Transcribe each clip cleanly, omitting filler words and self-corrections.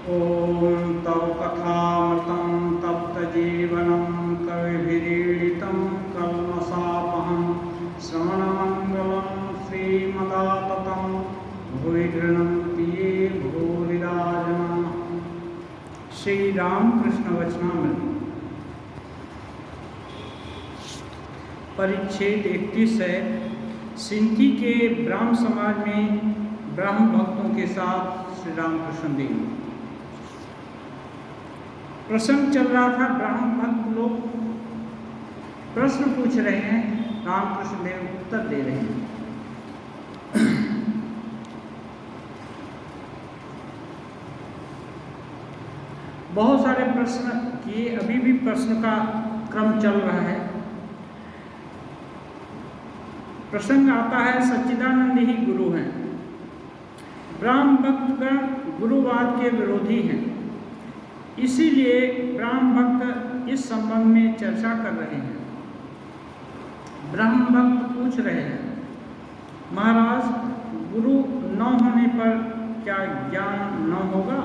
ॐ तव कथामृतं तप्तजीवनं कविभिरीडितं कल्मषापहं श्रवणमङ्गलं श्रीमदाततं भुवि गृह्णन्ति ये भूरिदा जनाः। श्री रामकृष्ण वचनामृत परिच्छेद 31 है। सिंधी के ब्राह्म समाज में ब्राह्म भक्तों के साथ श्री रामकृष्ण देव प्रसंग चल रहा था। ब्राह्म भक्त लोग प्रश्न पूछ रहे हैं, रामकृष्ण देव उत्तर दे रहे हैं। बहुत सारे प्रश्न किए, अभी भी प्रश्न का क्रम चल रहा है। प्रसंग आता है सच्चिदानंद ही गुरु हैं। ब्राह्म भक्तगण गुरुवाद के विरोधी हैं, इसीलिए ब्राह्म भक्त इस संबंध में चर्चा कर रहे हैं। ब्राह्म भक्त पूछ रहे हैं, महाराज गुरु न होने पर क्या ज्ञान न होगा?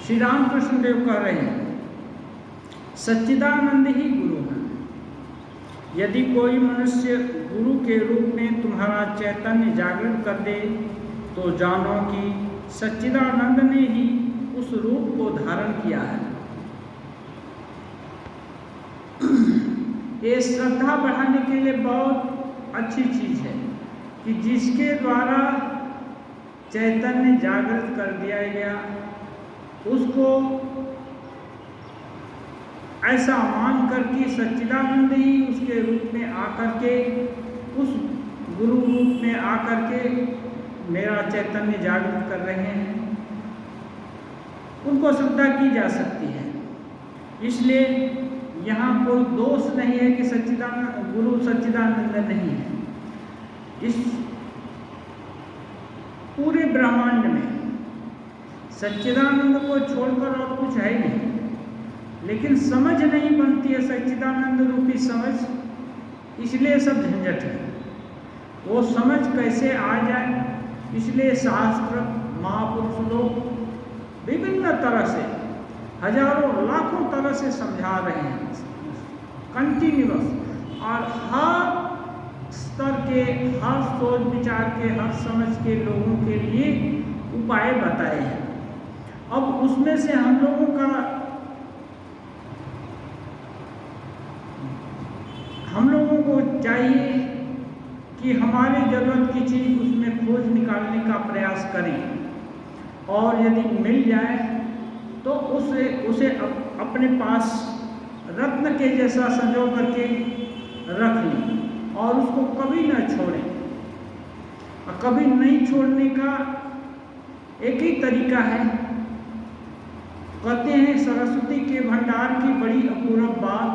श्री रामकृष्ण देव कह रहे हैं, सच्चिदानंद ही गुरु हैं। यदि कोई मनुष्य गुरु के रूप में तुम्हारा चैतन्य जागृत कर दे तो जानो कि सच्चिदानंद ने ही उस रूप को धारण किया है। ये श्रद्धा बढ़ाने के लिए बहुत अच्छी चीज है कि जिसके द्वारा चैतन्य जागृत कर दिया गया उसको ऐसा मान कर कि सच्चिदानंद ही उसके रूप में आकर के, उस गुरु रूप में आकर के मेरा चैतन्य जागृत कर रहे हैं, उनको श्रद्धा की जा सकती है। इसलिए यहाँ कोई दोष नहीं है कि सच्चिदानंद गुरु सच्चिदानंद नहीं है। इस पूरे ब्रह्मांड में सच्चिदानंद को छोड़कर और कुछ है नहीं, लेकिन समझ नहीं बनती है सच्चिदानंद रूपी समझ, इसलिए सब झंझट है। वो समझ कैसे आ जाए, इसलिए शास्त्र महापुरुष लोग विभिन्न तरह से हजारों लाखों तरह से समझा रहे हैं कंटिन्यूअस, और हर स्तर के, हर सोच विचार के, हर समझ के लोगों के लिए उपाय बताए हैं। अब उसमें से हम लोगों को चाहिए कि हमारी जरूरत की चीज़ उसमें खोज निकालने का प्रयास करें, और यदि मिल जाए तो उसे अपने पास रत्न के जैसा संजो करके रख लें और उसको कभी न छोड़ें। और कभी नहीं छोड़ने का एक ही तरीका है। कहते हैं सरस्वती के भंडार की बड़ी अपूर्व बात,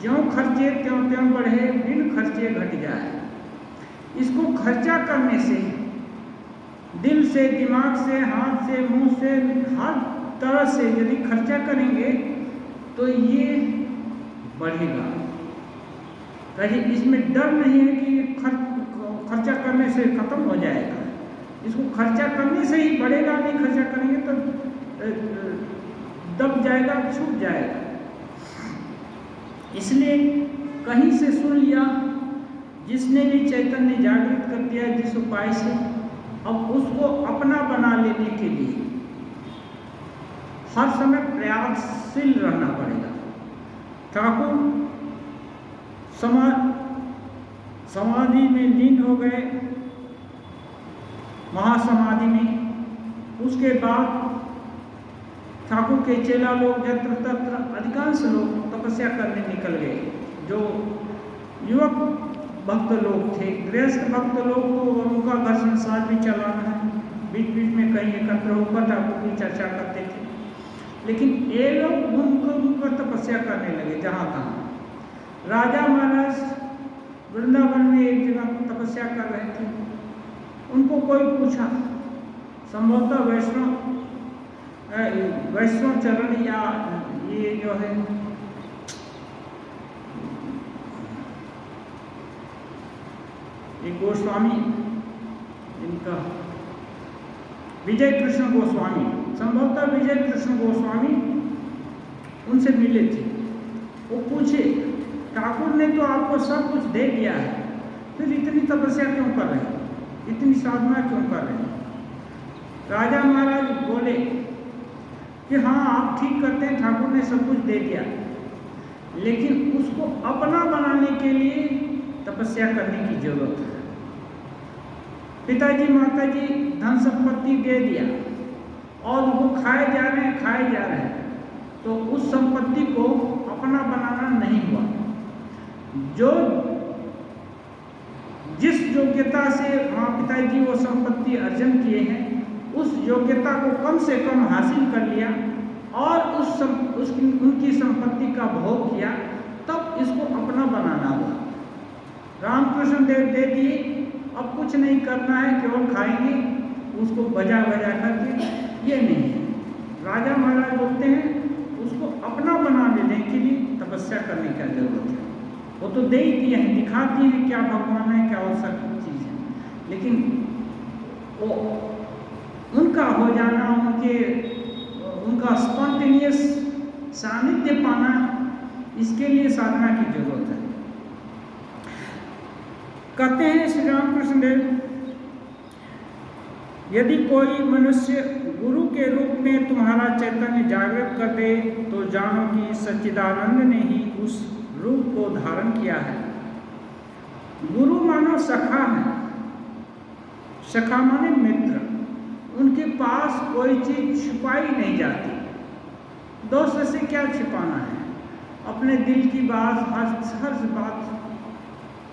ज्यों खर्चे त्यों त्यों बढ़े, बिन खर्चे घट जाए। इसको खर्चा करने से, दिल से, दिमाग से, हाथ से, मुंह से, हर तरह से यदि खर्चा करेंगे तो ये बढ़ेगा। कहीं इसमें डर नहीं है कि खर्चा करने से खत्म हो जाएगा। इसको खर्चा करने से ही बढ़ेगा, नहीं खर्चा करेंगे तो दब जाएगा, छूट जाएगा। इसलिए कहीं से सुन लिया, जिसने भी चैतन्य जागृत कर दिया जिस उपाय से, अब उसको अपना बना लेने के लिए हर समय प्रयासशील रहना पड़ेगा। ठाकुर समाधि में लीन हो गए, महासमाधि में। उसके बाद ठाकुर के चेला लोग यत्र तत्र अधिकांश लोग तपस्या करने निकल गए। जो युवक भक्त लोग थे, गृहस्थ भक्त लोग, तो उनका घर संसार भी चलाना है, बीच बीच में कहीं एकत्र होकर ठाकुर की चर्चा करते थे। लेकिन ये लोग घूमकर तपस्या करने लगे जहाँ तहाँ। राजा महाराज वृंदावन में एक जगह तपस्या कर रहे थे। उनको कोई पूछा, संभवतः वैष्णव चरण या ये जो है एक गोस्वामी, इनका विजय कृष्ण गोस्वामी, संभवतः विजय कृष्ण गोस्वामी उनसे मिले थे। वो पूछे, ठाकुर ने तो आपको सब कुछ दे दिया है, फिर इतनी तपस्या क्यों कर रहे हैं, इतनी साधना क्यों कर रहे हैं? राजा महाराज बोले कि हाँ, आप ठीक करते हैं, ठाकुर ने सब कुछ दे दिया, लेकिन उसको अपना बनाने के लिए तपस्या करने की जरूरत है। पिताजी माताजी धन संपत्ति दे दिया और वो खाए जा रहे हैं, तो उस संपत्ति को अपना बनाना नहीं हुआ। जो जिस योग्यता से माँ पिताजी वो संपत्ति अर्जन किए हैं, उस योग्यता को कम से कम हासिल कर लिया और उनकी संपत्ति का भोग किया, तब इसको अपना बनाना हुआ। रामकृष्ण देव दे दिए, अब कुछ नहीं करना है, केवल खाएंगे उसको बजा करके, ये नहीं है। राजा महाराज बोलते हैं उसको अपना बना लेने के लिए तपस्या करने की जरूरत है। वो तो दे ही दिए हैं, दिखाती हैं क्या भगवान है, क्या और सब चीज़ है, लेकिन वो उनका हो जाना, उनका स्पॉन्टेनियस सानिध्य पाना, इसके लिए साधना की जरूरत है। कहते हैं श्री रामकृष्ण देव, यदि कोई मनुष्य गुरु के रूप में तुम्हारा चैतन्य जागृत कर दे, तो जानो कि सच्चिदानंद ने ही उस रूप को धारण किया है। गुरु मानो सखा है, सखा माने मित्र। उनके पास कोई चीज छुपाई नहीं जाती। दोस्त से क्या छिपाना है, अपने दिल की बात, हर बात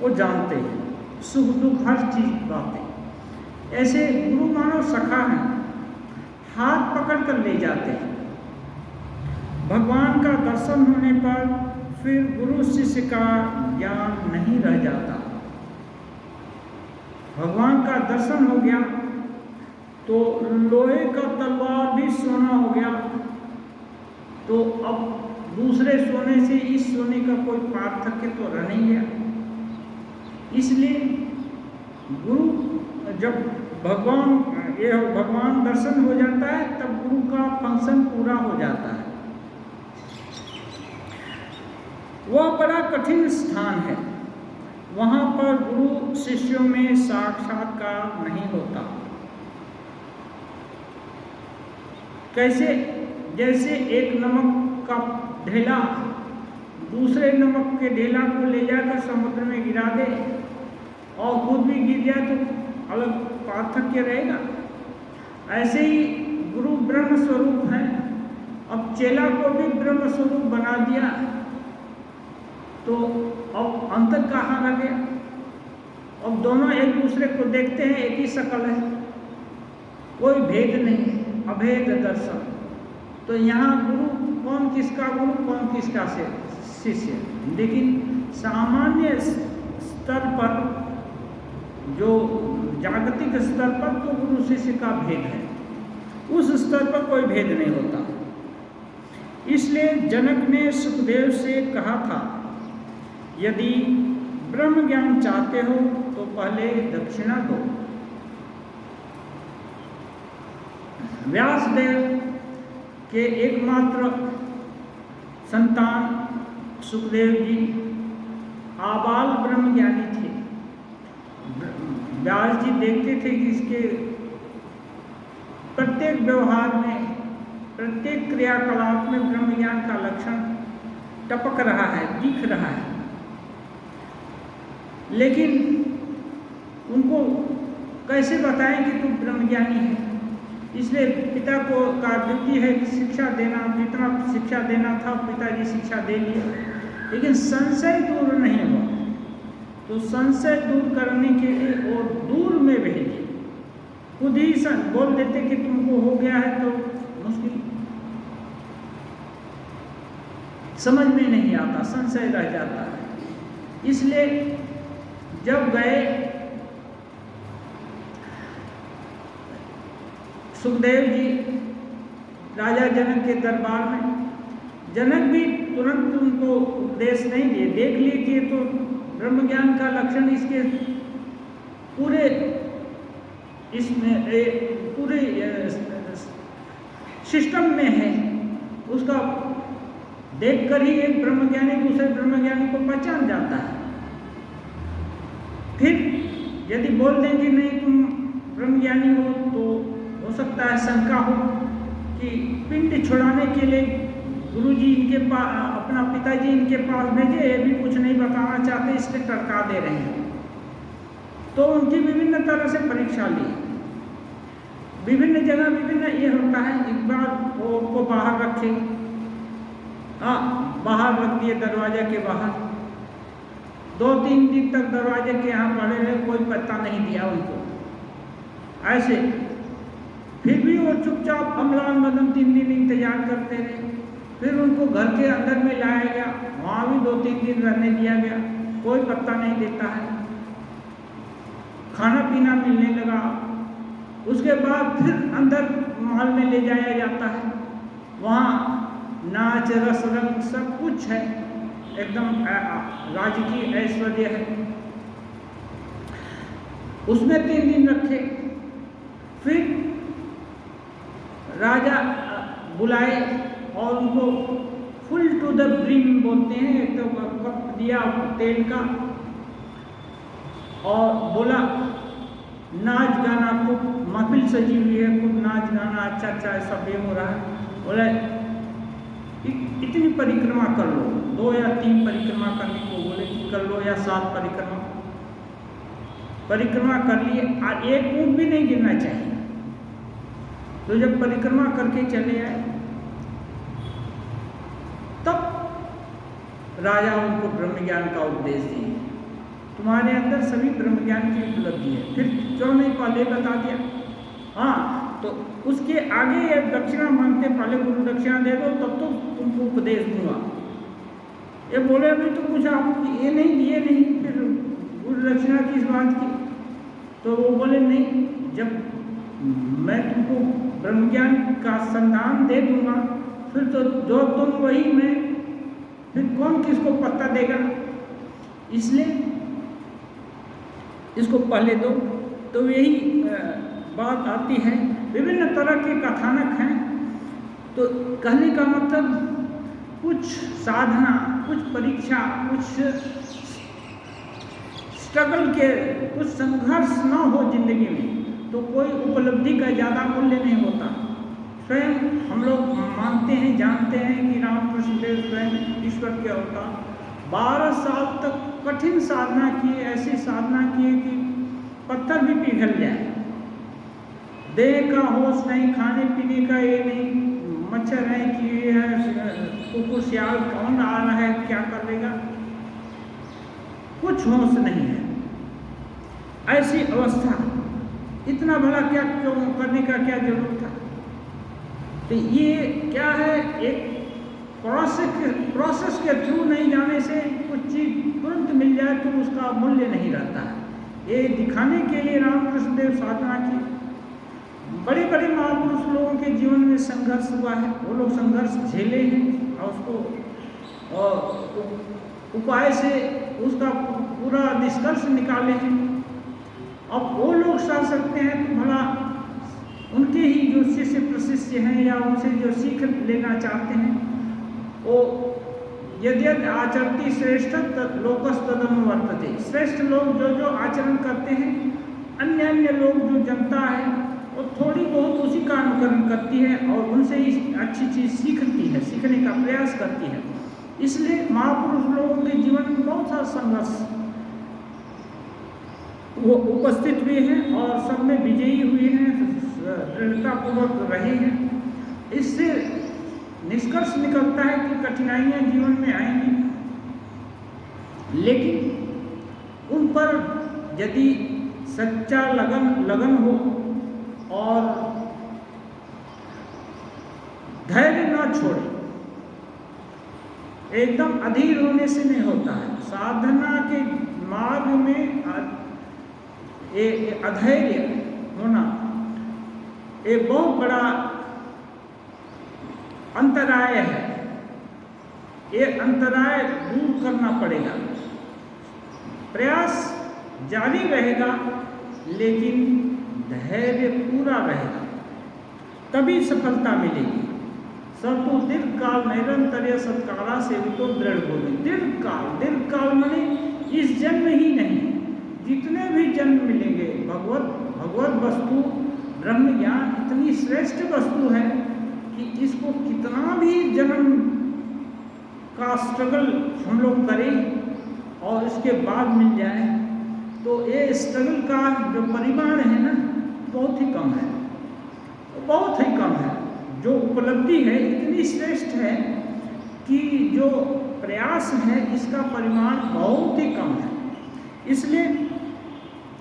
वो जानते हैं, सुख दुख हर चीज बातें। ऐसे गुरु मानो सखा हैं, हाथ पकड़ कर ले जाते हैं। भगवान का दर्शन होने पर फिर गुरु शिष्य का ज्ञान नहीं रह जाता। भगवान का दर्शन हो गया तो लोहे का तलवार भी सोना हो गया, तो अब दूसरे सोने से इस सोने का कोई पार्थक्य तो रह नहीं गया। इसलिए गुरु जब भगवान दर्शन हो जाता है, तब गुरु का फंक्शन पूरा हो जाता है। वह बड़ा कठिन स्थान है, वहाँ पर गुरु शिष्यों में साक्षात्कार नहीं होता। जैसे एक नमक का ढेला दूसरे नमक के ढेला को ले जाकर समुद्र में गिरा दे और खुद भी गिर जाए तो अलग पार्थक्य रहेगा। ऐसे ही गुरु ब्रह्म स्वरूप है, अब चेला को भी ब्रह्म स्वरूप बना दिया, तो अब अंतर कहाँ रह गया? अब दोनों एक दूसरे को देखते हैं, एक ही शक्ल है, कोई भेद नहीं, अभेद दर्शन। तो यहाँ गुरु कौन किसका गुरु, कौन किसका शिष्य। लेकिन सामान्य स्तर पर, जो जागतिक स्तर पर तो गुरु शिष्य का भेद है, उस स्तर पर कोई भेद नहीं होता। इसलिए जनक ने सुखदेव से कहा था, यदि ब्रह्म ज्ञान चाहते हो तो पहले दक्षिणा दो। व्यासदेव के एकमात्र संतान सुखदेव जी आबाल ब्रह्म ज्ञानी थे। व्यास जी देखते थे कि इसके प्रत्येक व्यवहार में, प्रत्येक क्रियाकलाप में ब्रह्म ज्ञान का लक्षण टपक रहा है, दिख रहा है। लेकिन उनको कैसे बताएं कि तुम ब्रह्मज्ञानी है? इसलिए पिता को का ड्यूटी है शिक्षा देना, जितना शिक्षा देना था पिताजी शिक्षा दे लिए, लेकिन संशय दूर नहीं हुआ। तो संशय दूर करने के लिए वो दूर में भेजिए। खुद ही बोल देते कि तुमको हो गया है तो मुश्किल, समझ में नहीं आता, संशय रह जाता है। इसलिए जब गए सुखदेव जी राजा जनक के दरबार में, जनक भी तुरंत उनको उपदेश नहीं दिए, देख लिए कि तो ब्रह्म ज्ञान का लक्षण इसके पूरे सिस्टम में है, उसका देखकर ही एक ब्रह्मज्ञानी दूसरे ब्रह्मज्ञानी को पहचान जाता है। फिर यदि बोल दें कि नहीं तुम ब्रह्मज्ञानी हो, तो हो सकता है शंका हो कि पिंड छुड़ाने के लिए गुरुजी इनके पास, अपना पिताजी इनके पास भेजे, ये भी कुछ नहीं बताना चाहते, इसलिए टरका दे रहे हैं। तो उनकी विभिन्न तरह से परीक्षा ली, विभिन्न जगह विभिन्न ये होता है। एक बार वो को बाहर रखे, बाहर रख दिए दरवाजे के बाहर, 2-3 दिन तक दरवाजे के यहाँ पड़े रहे, कोई पता नहीं दिया उनको ऐसे। फिर भी वो चुपचाप अम्लान मदन 3 दिन इंतजार करते रहे। फिर उनको घर के अंदर में लाया गया, वहाँ भी 2-3 दिन रहने दिया गया, कोई पता नहीं देता है। खाना पीना मिलने लगा, उसके बाद फिर अंदर महल में ले जाया जाता है, वहाँ नाच रस रंग सब कुछ है, एकदम राजकीय ऐश्वर्य है। उसमें 3 दिन रखे, फिर राजा बुलाए और उनको फुल टू द ब्रिम बोलते हैं, एक तो कप दिया तेल का और बोला नाच गाना, खूब महफिल सजी हुई है, खूब नाच गाना अच्छा सब ये हो रहा है। बोला इतनी परिक्रमा कर लो, 2 या 3 परिक्रमा करने को बोले कि कर लो, या 7 परिक्रमा कर लिए, और एक ऊँट भी नहीं गिरना चाहिए। तो जब परिक्रमा करके चले आए, तब राजा उनको ब्रह्मज्ञान का उपदेश दिए, तुम्हारे अंदर सभी ब्रह्मज्ञान की उपलब्धि है। फिर क्यों नहीं पहले बता दिया? हाँ, तो उसके आगे ये दक्षिणा मांगते, पहले गुरु दक्षिणा दे दो तब तो तुमको उपदेश दूंगा। ये बोले अभी तो कुछ आप ये नहीं दिए नहीं, फिर गुरु दक्षिणा किस बात की? तो वो बोले नहीं, जब मैं तुमको ब्रह्मज्ञान का संधान दे दूंगा, फिर तो जो तुम वही मैं, फिर कौन किसको पत्ता देगा? इसलिए इसको पहले दो। तो यही बात आती है, विभिन्न तरह के कथानक हैं। तो कहने का मतलब कुछ साधना, कुछ परीक्षा, कुछ स्ट्रगल के, कुछ संघर्ष ना हो जिंदगी में, तो कोई उपलब्धि का ज़्यादा मूल्य नहीं होता। स्वयं हम लोग मानते हैं, जानते हैं कि रामकृष्ण देव स्वयं ईश्वर के अवतार, 12 साल तक कठिन साधना किए, ऐसी साधना किए कि पत्थर भी पिघल जाए। देह का होश नहीं, खाने पीने का ये नहीं, मच्छर है कि ये है, कुकुर सियाल कौन आ रहा है, क्या कर लेगा, कुछ होश नहीं है। ऐसी अवस्था, इतना बड़ा क्या क्यों करने का क्या जरूरत था? तो ये क्या है, एक प्रोसेस के थ्रू नहीं जाने से कुछ चीज तुरंत मिल जाए तो उसका मूल्य नहीं रहता है। ये दिखाने के लिए रामकृष्ण देव साधना की, बड़े बड़े महापुरुष लोगों के जीवन में संघर्ष हुआ है, वो लोग संघर्ष झेले हैं और उसको और उपाय से उसका पूरा निष्कर्ष निकाले हैं। अब वो लोग सह सकते हैं तो भला उनके ही जो शिष्य प्रशिष्य हैं या उनसे जो सीख लेना चाहते हैं, वो यदि आचरती श्रेष्ठ लोकस तदनुवर्तते, श्रेष्ठ लोग जो जो आचरण करते हैं, अन्य अन्य लोग जो जनता है वो थोड़ी बहुत उसी का अनुकरण करती है और उनसे ही अच्छी चीज़ सीखती है, सीखने का प्रयास करती है। इसलिए महापुरुष लोगों के जीवन में बहुत सारा संघर्ष वो उपस्थित हुए हैं और सब में विजयी हुए हैं, दृढ़तापूर्वक रहे हैं। इससे निष्कर्ष निकलता है कि कठिनाइयाँ जीवन में आएंगी, लेकिन उन पर यदि सच्चा लगन हो और धैर्य न छोड़े, एकदम अधीर होने से नहीं होता है। साधना के मार्ग में अधैर्य होना एक बहुत बड़ा अंतराय है। ये अंतराय दूर करना पड़ेगा। प्रयास जारी रहेगा लेकिन धैर्य पूरा रहेगा, तभी सफलता मिलेगी। सतु दीर्घकाल निरंतर सत्कारा सेवितो दृढ़ बोले। दीर्घकाल माने इस जन्म ही नहीं, जितने भी जन्म मिलेंगे, भगवत वस्तु ब्रह्म ज्ञान इतनी श्रेष्ठ वस्तु है कि इसको कितना भी जन्म का स्ट्रगल हम लोग करें और इसके बाद मिल जाए तो ये स्ट्रगल का जो परिमाण है ना बहुत ही कम है, बहुत ही कम है। जो उपलब्धि है इतनी श्रेष्ठ है कि जो प्रयास है इसका परिमाण बहुत ही कम है। इसलिए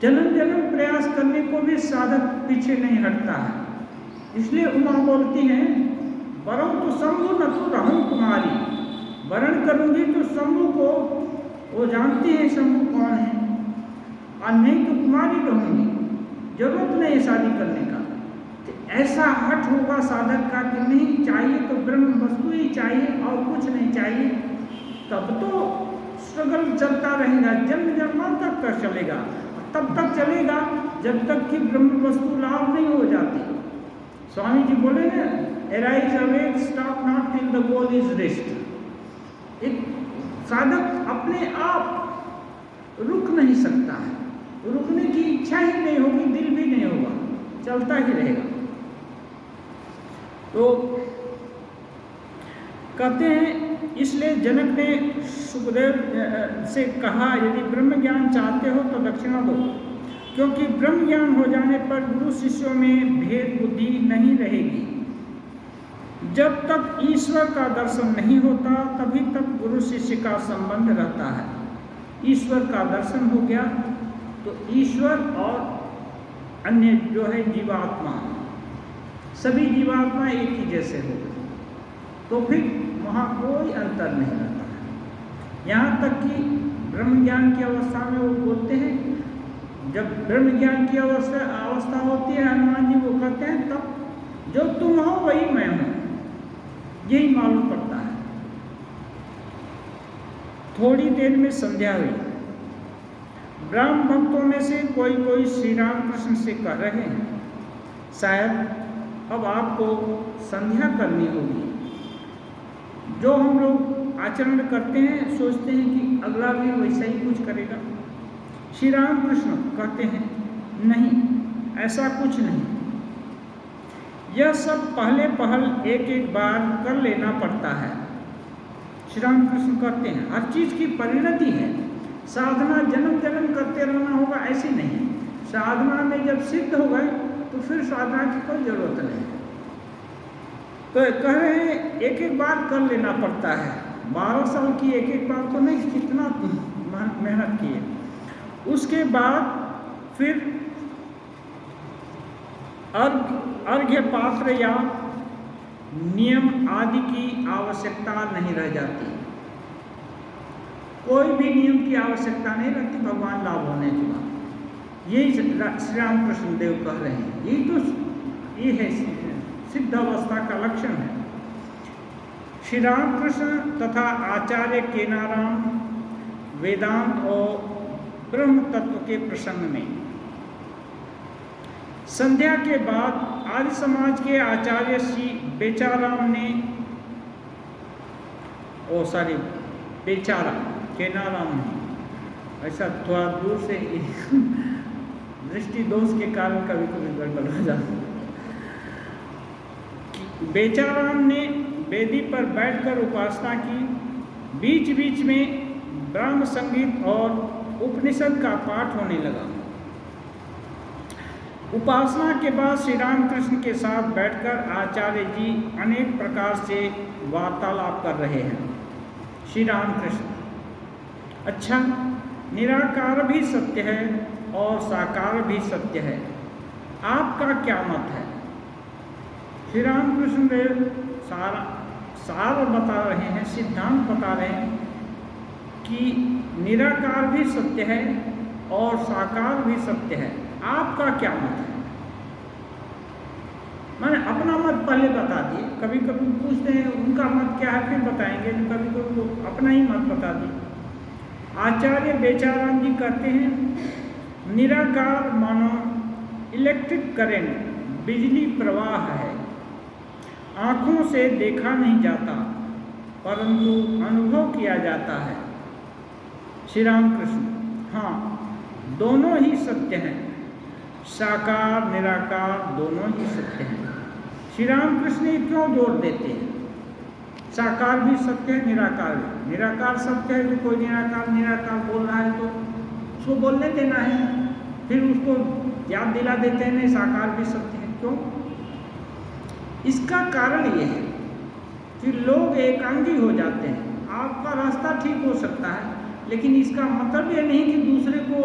जन्म प्रयास करने को भी साधक पीछे नहीं हटता है। इसलिए उमा बोलती हैं, वरम तो शंभु न तो रहूं कुमारी, वरण करूंगी तो शंभु को, वो जानती है शंभु कौन है, और नहीं तो कुमारी रहूंगी, जरूरत नहीं शादी करने का। तो ऐसा हट होगा साधक का कि नहीं चाहिए तो ब्रह्म वस्तु ही चाहिए और कुछ नहीं चाहिए, तब तो स्ट्रगल चलता रहेगा, जन्म जन्मांतर तक चलेगा। तब तक चलेगा जब तक कि ब्रह्म वस्तु लाभ नहीं हो जाती। स्वामी जी बोले ना, arise awake, stop not till the goal is reached। एक साधक अपने आप रुक नहीं सकता है, रुकने की इच्छा ही नहीं होगी, दिल भी नहीं होगा, चलता ही रहेगा। तो कहते हैं, इसलिए जनक ने सुखदेव से कहा, यदि ब्रह्म ज्ञान चाहते हो तो दक्षिणा दो, क्योंकि ब्रह्म ज्ञान हो जाने पर गुरु शिष्यों में भेद बुद्धि नहीं रहेगी। जब तक ईश्वर का दर्शन नहीं होता तभी तक गुरु शिष्य का संबंध रहता है। ईश्वर का दर्शन हो गया तो ईश्वर और अन्य जो है जीवात्मा, सभी जीवात्मा एक ही जैसे हो गए, तो फिर वहाँ कोई अंतर नहीं रहता है। यहाँ तक कि ब्रह्म ज्ञान की अवस्था में वो बोलते हैं, जब ब्रह्म ज्ञान की अवस्था होती है, हनुमान जी वो कहते हैं, तब जो तुम हो वही मैं हूँ, यही मालूम पड़ता है। थोड़ी देर में संध्या हुई। ब्राह्म भक्तों में से कोई श्री रामकृष्ण से कह रहे हैं, शायद अब आपको संध्या करनी होगी। जो हम लोग आचरण करते हैं सोचते हैं कि अगला भी वैसा ही कुछ करेगा। श्री रामकृष्ण कहते हैं, नहीं, ऐसा कुछ नहीं, यह सब पहल एक बार कर लेना पड़ता है। श्री रामकृष्ण कहते हैं, हर चीज़ की परिणति है, साधना जन्म करते रहना होगा ऐसी नहीं। साधना में जब सिद्ध हो गए तो फिर साधना की कोई जरूरत नहीं। तो कह रहे हैं एक बार कर लेना पड़ता है। 12 साल की एक बार तो नहीं, कितना मेहनत की है। उसके बाद फिर अर्घ्य पात्र या नियम आदि की आवश्यकता नहीं रह जाती। कोई भी नियम की आवश्यकता नहीं रहती भगवान लाभ होने के बाद। यही श्री रामकृष्ण देव कह रहे हैं, यही तो ये है सिद्ध अवस्था का लक्षण है। श्री रामकृष्ण तथा आचार्य केनाराम वेदांत और ब्रह्म तत्व के प्रसंग में संध्या के बाद आर्य समाज के आचार्य श्री बेचाराम ने, बेचारा केनाराम ने, ऐसा थोड़ा दूर से दृष्टि दोष के कारण कभी कभी गड़बड़ हो जाता। बेचाराम ने वेदी पर बैठकर उपासना की। बीच बीच में ब्रह्म संगीत और उपनिषद का पाठ होने लगा। उपासना के बाद श्री रामकृष्ण के साथ बैठकर आचार्य जी अनेक प्रकार से वार्तालाप कर रहे हैं। श्री रामकृष्ण, अच्छा, निराकार भी सत्य है और साकार भी सत्य है, आपका क्या मत है? श्री रामकृष्ण देव सार बता रहे हैं, सिद्धांत बता रहे हैं कि निराकार भी सत्य है और साकार भी सत्य है, आपका क्या मत है? मैंने अपना मत पहले बता दिए। कभी कभी पूछते हैं उनका मत क्या है, फिर बताएंगे। कभी कभी वो अपना ही मत बता दिए। आचार्य बेचाराम जी कहते हैं, निराकार मानो इलेक्ट्रिक करंट, बिजली प्रवाह है, आँखों से देखा नहीं जाता परंतु अनुभव किया जाता है। श्री राम कृष्ण, हाँ, दोनों ही सत्य हैं, साकार निराकार दोनों ही सत्य हैं। श्री राम कृष्ण ये क्यों जोर देते हैं? साकार भी सत्य है, निराकार भी। निराकार सत्य है, तो कोई निराकार निराकार बोल रहा है तो उसको बोलने देना है, फिर उसको याद दिला देते हैं नहीं साकार भी सत्य है। क्यों? इसका कारण ये है कि लोग एकांगी हो जाते हैं। आपका रास्ता ठीक हो सकता है, लेकिन इसका मतलब ये नहीं कि दूसरे को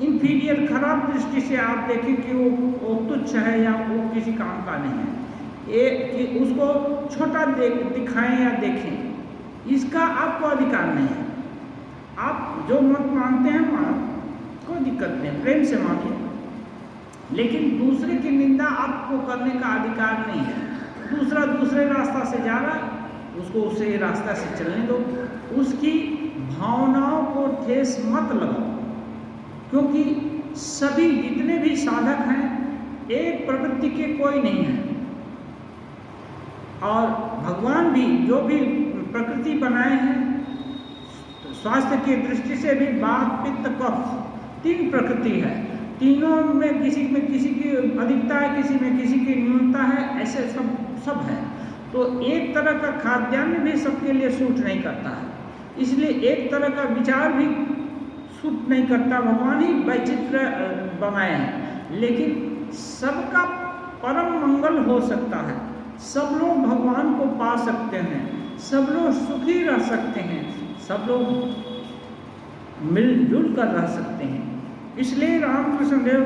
इंफीरियर खराब दृष्टि से आप देखें कि वो तुच्छ है या वो किसी काम का नहीं है, ये कि उसको छोटा दिखाएं या देखें, इसका आपको अधिकार नहीं है। आप जो मत मानते हैं मान, कोई दिक्कत नहीं, प्रेम से मानिए, लेकिन दूसरे की निंदा आपको करने का अधिकार नहीं है। दूसरा दूसरे रास्ता से जा रहा है, उसको उसे रास्ता से चलने दो, उसकी भावनाओं को ठेस मत लगाओ, क्योंकि सभी जितने भी साधक हैं एक प्रवृत्ति के कोई नहीं है। और भगवान भी जो भी प्रकृति बनाए हैं, स्वास्थ्य की दृष्टि से भी वात पित्त कफ 3 प्रकृति है। तीनों में किसी की अधिकता है, किसी में किसी की न्यूनता है, ऐसे सब है। तो एक तरह का खाद्यान्न भी सबके लिए सूट नहीं करता है, इसलिए एक तरह का विचार भी सूट नहीं करता। भगवान ही वैचित्र बनाए हैं, लेकिन सबका परम मंगल हो सकता है। सब लोग भगवान को पा सकते हैं, सब लोग सुखी रह सकते हैं, सब लोग मिलजुल कर रह सकते हैं। इसलिए रामकृष्ण देव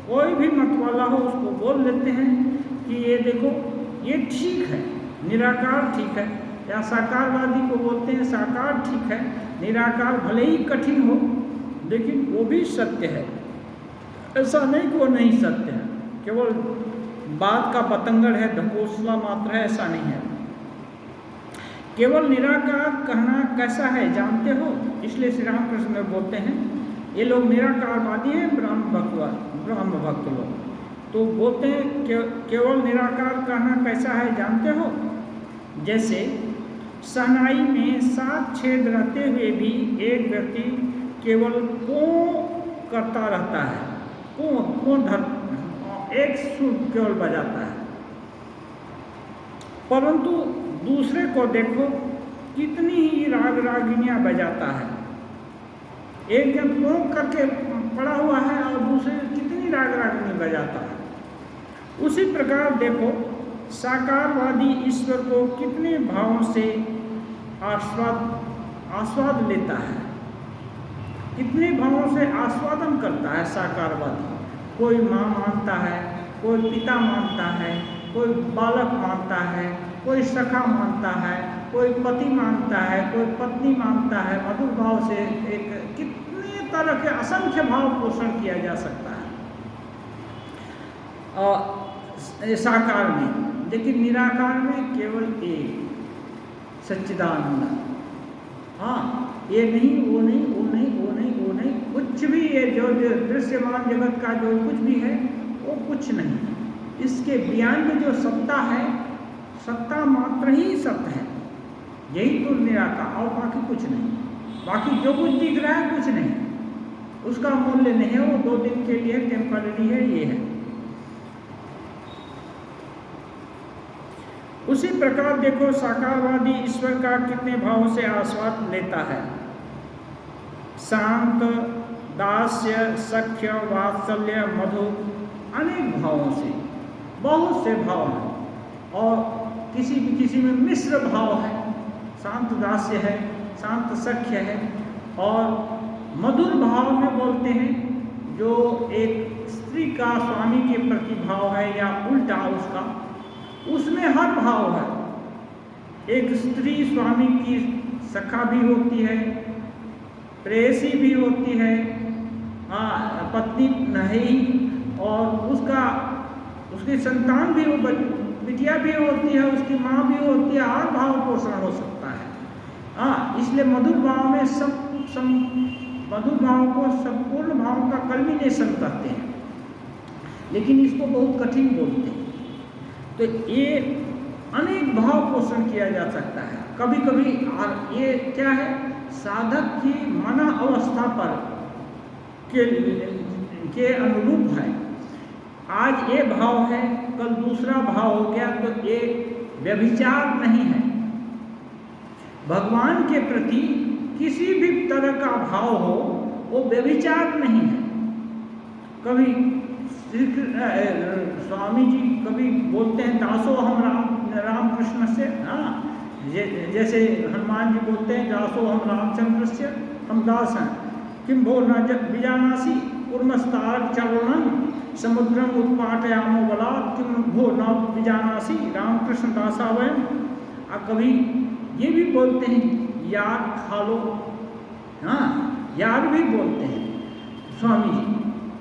कोई भी मत वाला हो उसको बोल देते हैं कि ये देखो ये ठीक है, निराकार ठीक है, या साकारवादी को बोलते हैं साकार ठीक है, निराकार भले ही कठिन हो लेकिन वो भी सत्य है। ऐसा नहीं कि वो नहीं सत्य है, केवल बात का बतंगड़ है, ढकोसला मात्र है, ऐसा नहीं है। केवल निराकार कहना कैसा है जानते हो? इसलिए श्री रामकृष्ण देव बोलते हैं ये लोग निराकारवादी हैं, ब्रह्म भक्त लोग, तो बोलते हैं केवल निराकार कहना कैसा है जानते हो? जैसे शहनाई में 7 छेद रहते हुए भी एक व्यक्ति केवल पो करता रहता है, पो धर एक सुर केवल बजाता है, परंतु दूसरे को देखो कितनी ही राग रागिनियाँ बजाता है। एक जन पो करके पड़ा हुआ है और दूसरे कितनी राग रागिनी बजाता है। उसी प्रकार देखो साकारवादी ईश्वर को कितने भावों से आस्वाद लेता है, कितने भावों से आस्वादन करता है साकारवादी। कोई माँ मानता है, कोई पिता मानता है, कोई बालक मानता है, कोई सखा मानता है, कोई पति मानता है, कोई पत्नी मानता है। मधुर भाव से एक कितने तरह के असंख्य भाव पोषण किया जा सकता है साकार में, लेकिन निराकार में केवल एक सच्चिदानंद। हाँ, ये नहीं वो नहीं वो नहीं वो नहीं वो नहीं, कुछ भी ये जो दृश्यमान जगत का जो कुछ भी है वो कुछ नहीं। इसके बयान में जो सत्ता है, सत्ता मात्र ही सत्य है, यही तो निराकार, और बाकी कुछ नहीं। बाकी जो कुछ दिख रहा है कुछ नहीं, उसका मूल्य नहीं है, वो 2 दिन के लिए टेम्पररी है, ये है। उसी प्रकार देखो साकारवादी ईश्वर का कितने भावों से आस्वाद लेता है। शांत, दास्य, सख्य, वात्सल्य, मधुर, अनेक भावों से, बहुत से भाव हैं, और किसी में मिश्र भाव है। शांत दास्य है, शांत सख्य है, और मधुर भाव में बोलते हैं जो एक स्त्री का स्वामी के प्रति भाव है या उल्टा उसका, उसमें हर भाव है। एक स्त्री स्वामी की सखा भी होती है, प्रेयसी भी होती है, पत्नी नहीं, और उसकी संतान भी, वो बिटिया भी होती है, उसकी माँ भी होती है, हर भाव पोषण हो सकता है। इसलिए मधुर भाव में मधुर भाव को संपूर्ण भाव का कल्मिनेशन कहते हैं, लेकिन इसको बहुत कठिन बोलते हैं। तो ये अनेक भाव पोषण किया जा सकता है। कभी कभी और ये क्या है, साधक की मन अवस्था पर के अनुरूप है। आज ये भाव है, कल दूसरा भाव हो गया, तो ये व्यभिचार नहीं है। भगवान के प्रति किसी भी तरह का भाव हो वो व्यभिचार नहीं है। कभी स्वामी जी कभी बोलते हैं दासो हम राम कृष्ण से, जैसे हनुमान जी बोलते हैं दासो हम रामचंद्र से, हम दास हैं। किम भो न बीजानासी उर्मस्तार चरणम समुद्रम उत्पाटयामो बलात् किम भो न बीजानासी रामकृष्ण दासा वयम। कभी ये भी बोलते हैं यार खा लो, यार भी बोलते हैं स्वामी जी।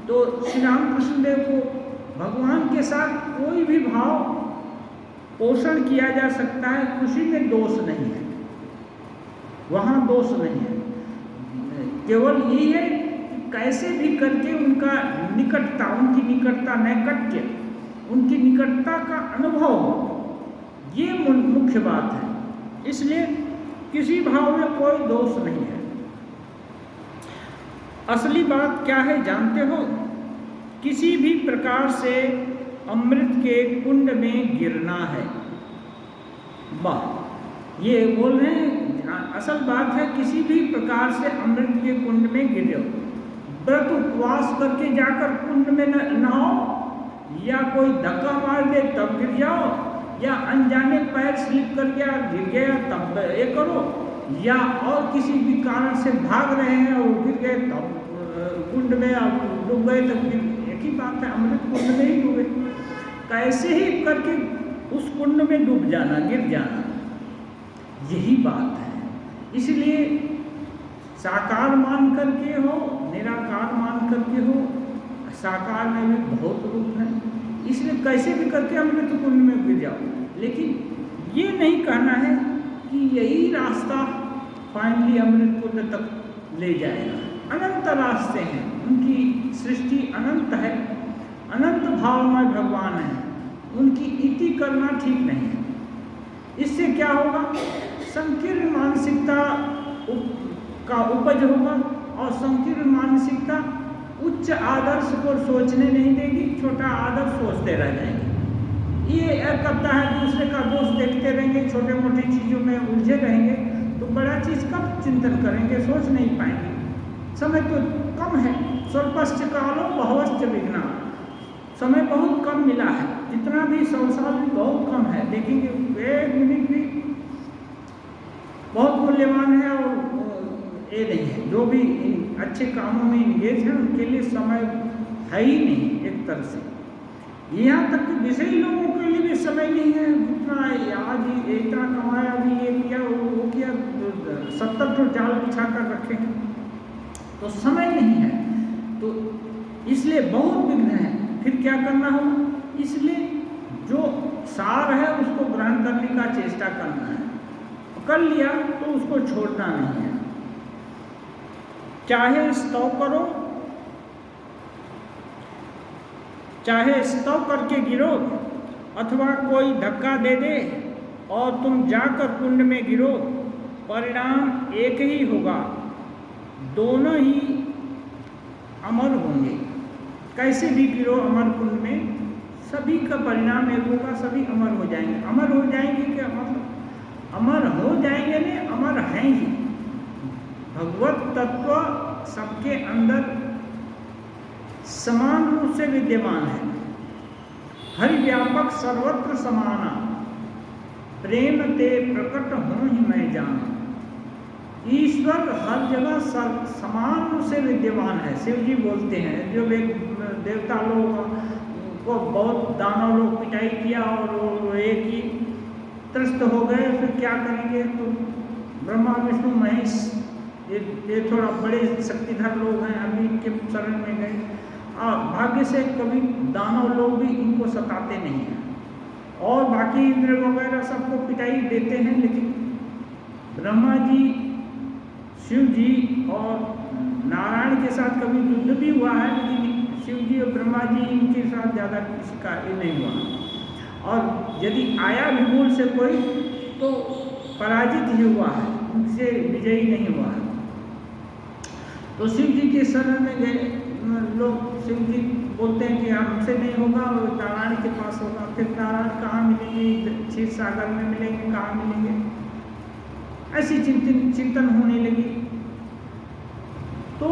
तो श्री रामकृष्ण देव को भगवान के साथ कोई भी भाव पोषण किया जा सकता है, खुशी में दोष नहीं है, वहाँ दोष नहीं है। केवल यही है कि कैसे भी करके उनका निकटता, उनकी निकटता नैकट्य, उनकी निकटता का अनुभव हो, ये मुख्य बात है। इसलिए किसी भाव में कोई दोष नहीं है। असली बात क्या है जानते हो? किसी भी प्रकार से अमृत के कुंड में गिरना है। वाह, ये बोल रहे हैं असल बात है, किसी भी प्रकार से अमृत के कुंड में गिर जाओ। व्रत उपवास करके जाकर कुंड में नहाओ, या कोई धक्का मार दे तब गिर जाओ, या अनजाने पैर स्लिप कर गया गिर गया तब ये करो, या और किसी भी कारण से भाग रहे हैं और गिर गए तब कुंड में डूब गए, तब एक ही बात है, अमृत कुंड में ही डूबे। कैसे ही करके उस कुंड में डूब जाना, गिर जाना, यही बात है। इसलिए साकार मान करके हो, निराकार मान करके हो, साकार में भी बहुत रूप है, इसलिए कैसे भी करके अमृत कुंड में गिर जाओ। लेकिन ये नहीं कहना है कि यही रास्ता फाइनली अमृत कुंड तक ले जाएगा। अनंत रास्ते हैं, उनकी सृष्टि अनंत है, अनंत भावमय भगवान है, उनकी इति करना ठीक नहीं है। इससे क्या होगा? संकीर्ण मानसिकता का उपज होगा, और संकीर्ण मानसिकता उच्च आदर्श को सोचने नहीं देगी, छोटा आदर्श सोचते रह जाएंगे। ये करता है, दूसरे का दोष देखते रहेंगे, छोटे मोटी चीज़ों में उलझे रहेंगे, तो बड़ा चीज़ कब चिंतन करेंगे, सोच नहीं पाएंगे। समय तो कम है, स्वल्पश्च कालो बहुश्च विघ्ना, समय बहुत कम मिला है, जितना भी 100 साल भी बहुत कम है। देखेंगे 1 मिनट भी बहुत मूल्यवान है, और ये नहीं है, जो भी अच्छे कामों में इंगेज हैं उनके लिए समय है ही नहीं एक तरह से। यहाँ तक कि विषयी लोगों के लिए भी समय नहीं है, जितना आज इतना कमाया, अभी ये किया वो किया, 70 तो जाल बिछा कर रखे हैं, तो समय नहीं है। तो इसलिए बहुत विघ्न है। फिर क्या करना होगा? इसलिए जो सार है उसको ग्रहण करने का चेष्टा करना है, कर लिया तो उसको छोड़ना नहीं है। चाहे स्तव करो, चाहे स्तव करके गिरो, अथवा कोई धक्का दे दे और तुम जाकर कुंड में गिरो, परिणाम एक ही होगा, दोनों ही अमर होंगे। कैसे भी गिरो अमर कुंड में, सभी का परिणाम एक होगा, सभी अमर हो जाएंगे। अमर हो जाएंगे क्या मतलब? अमर हो जाएंगे ने, अमर हैं ही। भगवत तत्व सबके अंदर समान रूप से विद्यमान है। हरि व्यापक सर्वत्र समाना, प्रेम ते प्रकट हों ही मैं जाना। ईश्वर हर जगह समान रूप से विद्यमान है। शिव जी बोलते हैं, जो देवता लोग को बहुत दानव लोग पिटाई किया और एक ही त्रस्त हो गए, फिर क्या करेंगे? तो ब्रह्मा विष्णु महेश ये थोड़ा बड़े शक्तिधर लोग हैं, अभी इनके शरण में गए। भाग्य से कभी दानव लोग भी इनको सताते नहीं हैं, और बाकी इंद्र वगैरह सबको पिटाई देते हैं, लेकिन ब्रह्मा जी, शिव जी और नारायण के साथ कभी युद्ध भी हुआ है, लेकिन शिव जी और ब्रह्मा जी इनके साथ ज़्यादा किसी का ये नहीं हुआ। और यदि आया भी भूल से कोई तो पराजित ही हुआ है, उनसे विजयी नहीं हुआ है। तो शिव जी के शरण में गए लोग, शिव जी बोलते हैं कि हमसे नहीं होगा, वो नारायण के पास होगा। फिर नारायण कहाँ मिलेंगे, क्षीर सागर में मिलेंगे, कहाँ मिलेंगे, ऐसी चिंतन होने लगी। तो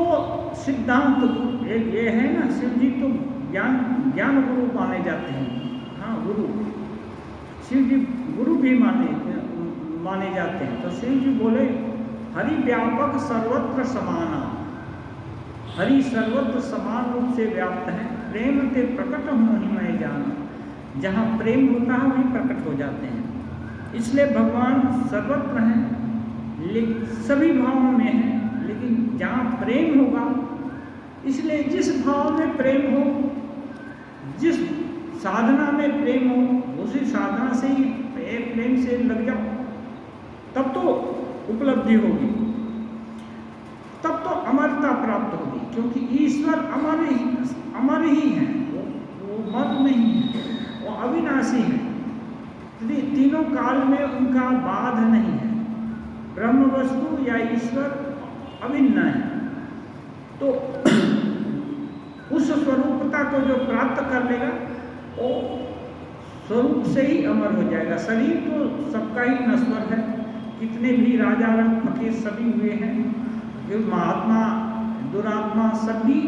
सिद्धांत एक ये है ना, शिव जी तो ज्ञान गुरु माने जाते हैं। हाँ, गुरु, शिव जी गुरु भी माने जाते हैं। तो शिव जी बोले हरि व्यापक सर्वत्र समाना, हरि सर्वत्र समान रूप से व्याप्त है। प्रेम के प्रकट होने में जाना, जहाँ प्रेम होता है वहीं प्रकट हो जाते हैं। इसलिए भगवान सर्वत्र हैं, लेकिन सभी भावों में हैं, लेकिन जहाँ प्रेम होगा, इसलिए जिस भाव में प्रेम हो, जिस साधना में प्रेम हो, उसी साधना से ही प्रेम से लग जाओ, तब तो उपलब्धि होगी, तब तो अमरता प्राप्त होगी। क्योंकि ईश्वर अमर ही है, वो मर नहीं है, वो अविनाशी है। तीनों काल में उनका बाध नहीं है। ब्रह्म वस्तु या ईश्वर अभिन्न है। तो उस स्वरूपता को जो प्राप्त कर लेगा वो स्वरूप से ही अमर हो जाएगा। शरीर तो सबका ही नश्वर है, कितने भी राजा रंग फकीर सभी हुए हैं, जो महात्मा दुरात्मा सभी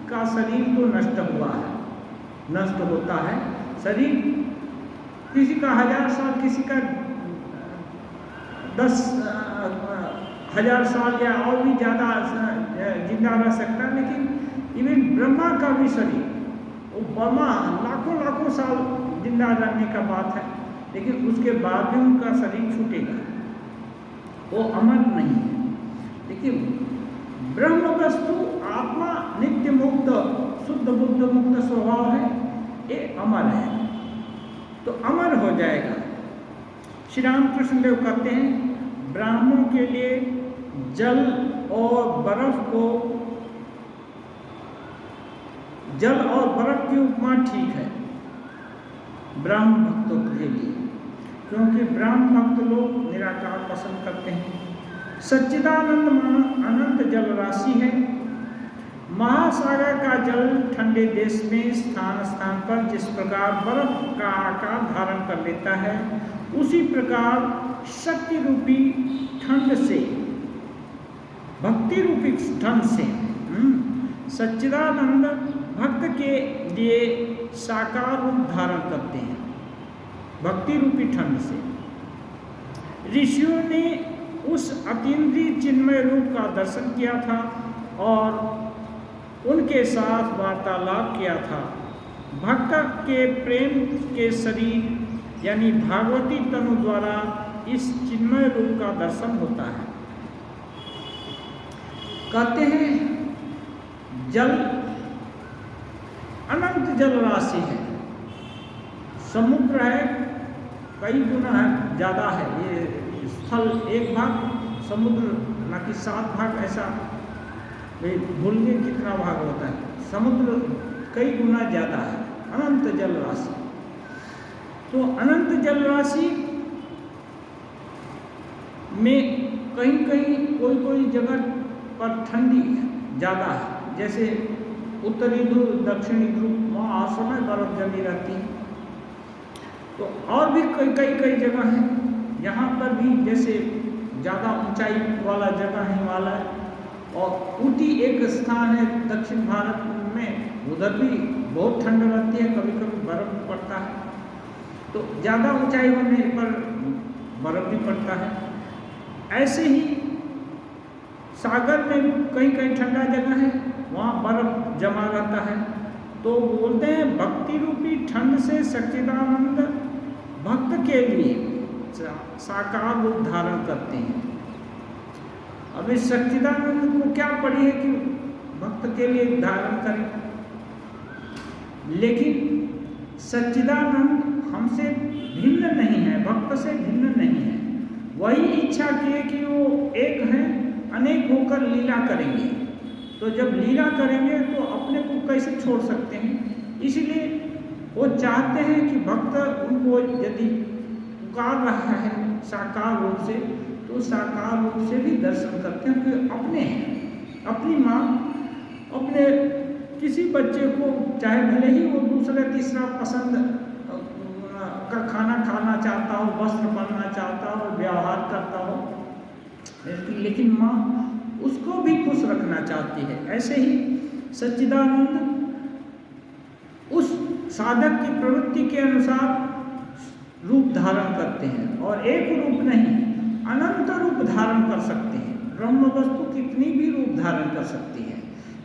का शरीर तो नष्ट हुआ है, नष्ट होता है शरीर। किसी का 1000 साल, किसी का 10,000 साल या और भी ज़्यादा जिंदा रह सकता है। लेकिन इवन ब्रह्मा का भी शरीर, वो ब्रह्मा लाखों साल जिंदा रहने का बात है, लेकिन उसके बाद भी उनका शरीर छूटेगा, वो अमर नहीं है। लेकिन ब्रह्म वस्तु आत्मा नित्य मुक्त, शुद्ध बुद्ध मुक्त स्वभाव है, ये अमर है, तो अमर हो जाएगा। श्री रामकृष्ण देव कहते हैं ब्राह्मणों के लिए जल और बर्फ की उपमा ठीक है ब्राह्म भक्तों के लिए, क्योंकि ब्राह्म भक्त लोग निराकार पसंद करते हैं। सच्चिदानंद अनंत जल राशि है। महासागर का जल ठंडे देश में स्थान स्थान पर जिस प्रकार बर्फ का आकार धारण कर लेता है, उसी प्रकार शक्ति रूपी ठंड से, भक्ति रूपी ठंड से सच्चिदानंद भक्त के लिए साकार रूप धारण करते हैं, भक्ति रूपी ठंड से। ऋषियों ने उस अतीन्द्रिय चिन्मय रूप का दर्शन किया था और उनके साथ वार्तालाप किया था। भक्त के प्रेम के शरीर यानी भागवती तनु द्वारा इस चिन्मय रूप का दर्शन होता है। कहते हैं जल अनंत जल राशि है, समुद्र है, कई गुना है, ज़्यादा है। ये स्थल एक भाग, समुद्र ना कि 7 भाग, ऐसा भूल गए कितना भाग होता है। समुद्र कई गुना ज़्यादा है, अनंत जल राशि। तो अनंत जल राशि में कहीं कोई जगह पर ठंडी ज़्यादा है, जैसे उत्तरी ध्रुव, दक्षिणी ध्रुव, वहाँ हर समय बर्फ जमी रहती है। तो और भी कई जगह हैं यहाँ पर भी, जैसे ज़्यादा ऊंचाई वाला जगह है हिमालय, और ऊटी एक स्थान है दक्षिण भारत में, उधर भी बहुत ठंड रहती है, कभी कभी बर्फ पड़ता है। तो ज़्यादा ऊंचाई होने पर बर्फ भी पड़ता है। ऐसे ही सागर में कहीं ठंडा जगह है, वहाँ बर्फ जमा रहता है। तो बोलते हैं भक्ति रूपी ठंड से सच्चिदानंद भक्त के लिए साकार रूप धारण करते हैं। अब इस सच्चिदानंद को क्या पड़ी है कि भक्त के लिए धारण करें, लेकिन सच्चिदानंद हमसे भिन्न नहीं है, भक्त से भिन्न नहीं है। वही इच्छा की है कि वो एक हैं, अनेक होकर लीला करेंगे। तो जब लीला करेंगे तो अपने को कैसे छोड़ सकते हैं, इसलिए वो चाहते हैं कि भक्त उनको यदि पुकार रहा है साकार रूप से तो साकार रूप से भी दर्शन करते हैं, क्योंकि अपने हैं। अपनी माँ अपने किसी बच्चे को चाहे भले ही वो दूसरा तीसरा पसंद का खाना खाना चाहता हो, वस्त्र पहनना चाहता हो, व्यवहार करता हो, लेकिन माँ उसको भी खुश रखना चाहती है। ऐसे ही सच्चिदानंद उस साधक की प्रवृत्ति के अनुसार रूप धारण करते हैं, और एक रूप नहीं अनंत रूप धारण कर सकते हैं। ब्रह्म वस्तु कितनी भी रूप धारण कर सकती है,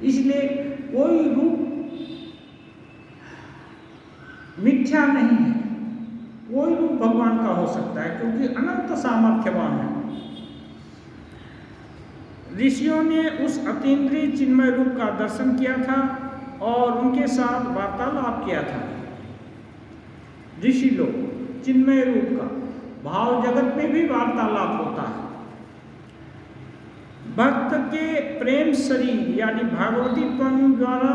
इसलिए कोई रूप मिथ्या नहीं है। कोई रूप भगवान का हो सकता है, क्योंकि अनंत सामर्थ्यवान है। ऋषियों ने उस अतीन्द्रिय चिन्मय रूप का दर्शन किया था और उनके साथ वार्तालाप किया था। ऋषि लोग चिन्मय रूप का, भाव जगत में भी वार्तालाप होता है। भक्त के प्रेम शरीर यानी भागवती तनु द्वारा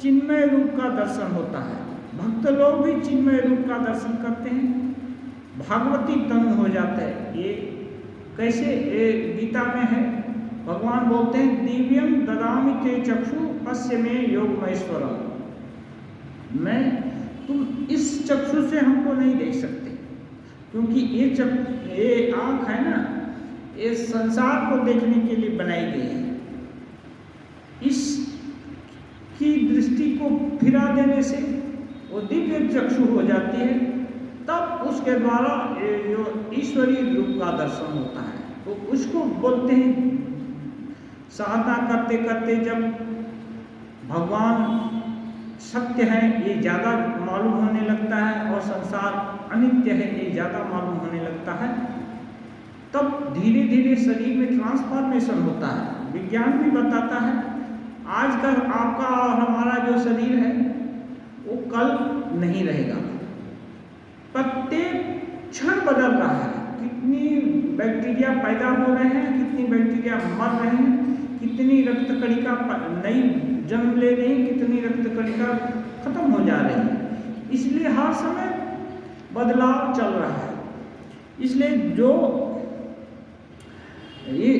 चिन्मय रूप का दर्शन होता है। भक्त लोग भी चिन्मय रूप का दर्शन करते हैं, भागवती तनु हो जाता है। ये कैसे? ये गीता में है, भगवान बोलते हैं दिव्यम ददामि ते चक्षु पश्य में योग महेश्वरम। मैं तुम इस चक्षु से हमको नहीं देख सकते, क्योंकि ये आँख है ना, ये संसार को देखने के लिए बनाई गई है। इसकी दृष्टि को फिरा देने से वो दिव्य चक्षु हो जाती है, तब उसके द्वारा जो ईश्वरीय रूप का दर्शन होता है। तो उसको बोलते हैं साधना करते करते जब भगवान सत्य है ये ज़्यादा मालूम होने लगता है और संसार अनित्य है ये ज़्यादा मालूम होने लगता है, तब धीरे धीरे शरीर में ट्रांसफॉर्मेशन होता है। विज्ञान भी बताता है आज का आपका और हमारा जो शरीर है वो कल नहीं रहेगा, प्रत्येक क्षण बदल रहा है। कितनी बैक्टीरिया पैदा हो रहे हैं, कितनी बैक्टीरिया मर रहे हैं, कितनी रक्त कणिका नई जन्म ले रही, कितनी रक्त कणिका खत्म हो जा रही है। इसलिए हर समय बदलाव चल रहा है। इसलिए जो ये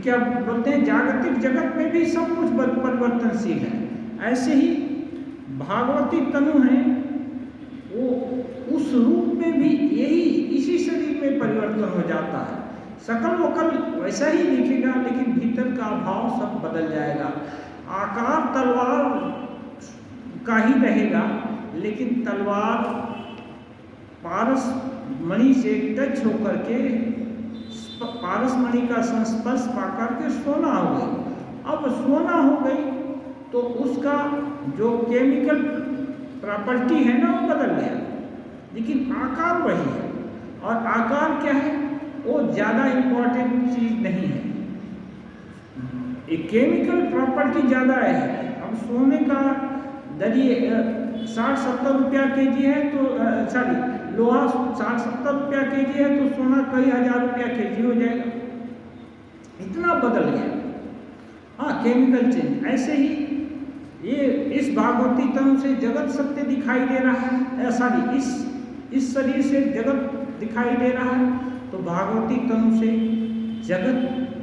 क्या बोलते हैं जागतिक जगत में भी सब कुछ परिवर्तनशील है। ऐसे ही भागवती तनु है वो उस रूप में भी यही इसी शरीर में परिवर्तन हो जाता है। सकल वकल वैसा ही दिखेगा, लेकिन भीतर का भाव सब बदल जाएगा। आकार तलवार का ही रहेगा, लेकिन तलवार पारस मणि से टच होकर के पारस मणि का संस्पर्श पाकर के सोना हो गई। अब सोना हो गई तो उसका जो केमिकल प्रॉपर्टी है ना वो बदल गया, लेकिन आकार वही है। और आकार क्या है? वो ज़्यादा इम्पोर्टेंट चीज़ नहीं है, एक केमिकल प्रॉपर्टी ज़्यादा है। अब सोने का दरिए 60-70 रुपया केजी है तो लोहा 60-70 रुपया केजी है तो सोना कई हज़ार रुपया केजी हो जाएगा। इतना बदल गया। हाँ, केमिकल चेंज। ऐसे ही ये इस भागवती तनु से जगत सत्य दिखाई दे रहा है, इस शरीर से जगत दिखाई दे रहा है, तो भागवती तनु से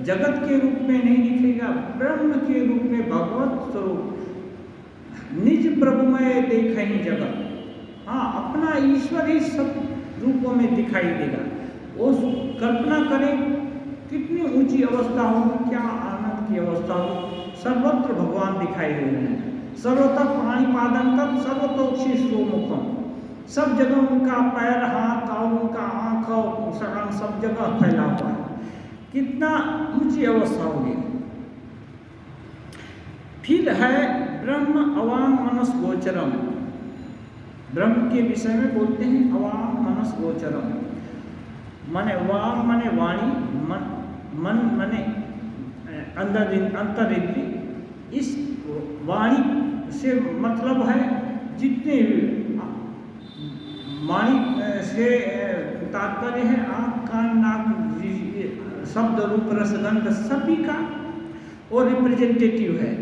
जगत के रूप में नहीं दिखेगा, ब्रह्म के रूप में भगवत स्वरूप निज प्रभुमय देखहि जगत। हाँ, अपना ईश्वर ही सब रूपों में दिखाई देगा। वो कल्पना करें कितनी ऊंची अवस्था होगी, क्या आनंद की अवस्था होगी। सर्वत्र भगवान दिखाई दे रहे हैं। सर्वतः पाणिपादं तत् सर्वतोक्षि श्रोमुखम। सब जगह उनका पैर, हाथ और उनका आँख और सकान सब जगह फैला हुआ है। कितना ऊंची अवस्था होगी। फिर है ब्रह्म अवांग मनस गोचरम। ब्रह्म के विषय में बोलते हैं अवांग मनस गोचरम। माने वांग माने वाणी, मन माने अंतरिंद्रिय। इस वाणी से मतलब है जितने वाणी से तात्पर्य है आँख, कान, नाक, शब्द, रूप, रस, गंध सभी का वो रिप्रेजेंटेटिव है।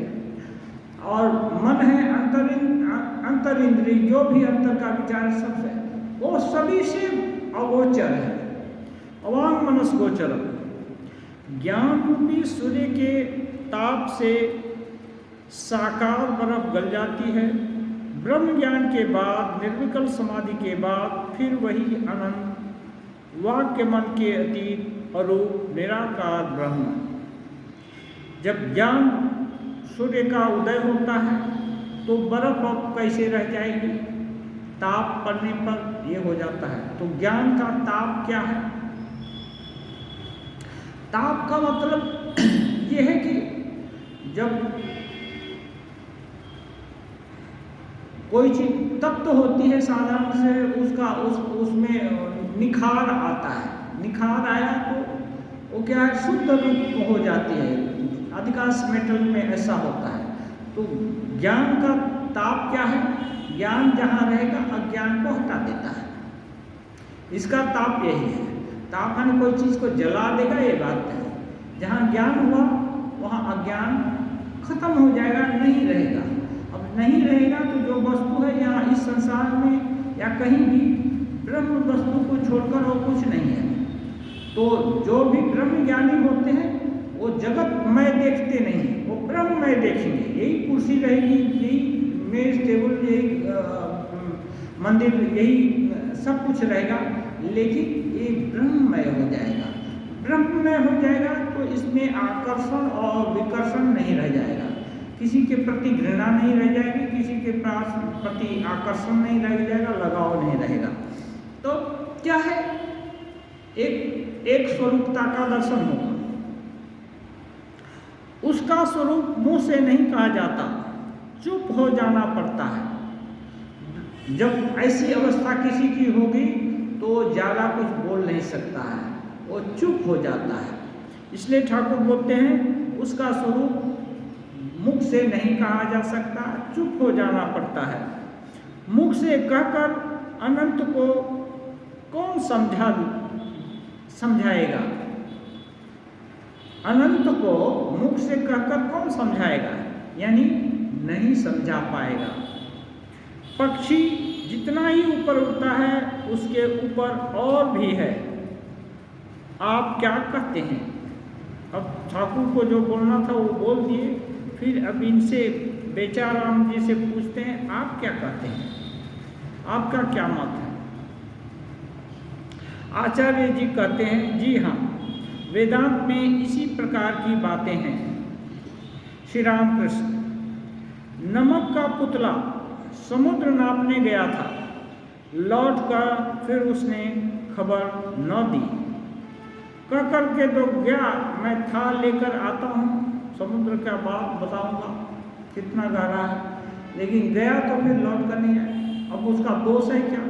और मन है अंतर इंद्रिय, जो भी अंतर का विचार सबसे, वो सभी से अगोचर है, अवांग मनस गोचर। ज्ञान रूपी सूर्य के ताप से साकार बर्फ गल जाती है। ब्रह्म ज्ञान के बाद, निर्विकल्प समाधि के बाद फिर वही अनंत वाक्य मन के अतीत अरूप निराकार ब्रह्म। जब ज्ञान सूर्य का उदय होता है तो बर्फ अब कैसे रह जाएगी, ताप पड़ने पर ये हो जाता है। तो ज्ञान का ताप क्या है? ताप का मतलब ये है कि जब कोई चीज तब तो होती है साधारण से उसका उसमें निखार आता है, निखार आया तो वो क्या है, शुद्ध रूप हो जाती है। अधिकांश मेटल में ऐसा होता है। तो ज्ञान का ताप क्या है? ज्ञान जहाँ रहेगा अज्ञान को हटा देता है, इसका ताप यही है। ताप है कोई चीज़ को जला देगा, ये बात है। जहाँ ज्ञान हुआ वहाँ अज्ञान खत्म हो जाएगा, नहीं रहेगा। अब नहीं रहेगा तो जो वस्तु है यहाँ इस संसार में या कहीं भी ब्रह्म वस्तु को छोड़कर और कुछ नहीं है। तो जो भी ब्रह्म ज्ञानी होते हैं वो जगत में देखते नहीं, वो ब्रह्म में देखेंगे। यही कुर्सी रहेगी, यही मेज टेबल, यही मंदिर, यही सब कुछ रहेगा, लेकिन ये ब्रह्ममय हो जाएगा। ब्रह्ममय हो जाएगा तो इसमें आकर्षण और विकर्षण नहीं रह जाएगा, किसी के प्रति घृणा नहीं रह जाएगी, किसी के प्रति आकर्षण नहीं रह जाएगा, लगाव नहीं रहेगा। तो क्या है, एक स्वरूपता का दर्शन होगा। उसका स्वरूप मुंह से नहीं कहा जाता, चुप हो जाना पड़ता है। जब ऐसी अवस्था किसी की होगी तो ज़्यादा कुछ बोल नहीं सकता है, वो चुप हो जाता है। इसलिए ठाकुर बोलते हैं उसका स्वरूप मुख से नहीं कहा जा सकता, चुप हो जाना पड़ता है। मुख से कहकर अनंत को कौन समझाएगा? अनंत को मुख से कहकर कौन समझाएगा? यानी नहीं समझा पाएगा। पक्षी जितना ही ऊपर उड़ता है उसके ऊपर और भी है। आप क्या कहते हैं? अब ठाकुर को जो बोलना था वो बोल दिए, फिर अब इनसे बेचाराम जी से पूछते हैं आप क्या कहते हैं, आपका क्या मत है? आचार्य जी कहते हैं जी हाँ, वेदांत में इसी प्रकार की बातें हैं। श्री रामकृष्ण, नमक का पुतला समुद्र नापने गया था, लौट कर फिर उसने खबर न दी, कह कर के तो गया मैं थाल लेकर आता हूँ, समुद्र का बात बताऊंगा कितना गहरा है, लेकिन गया तो फिर लौट कर नहीं आया। अब उसका दोष है क्या?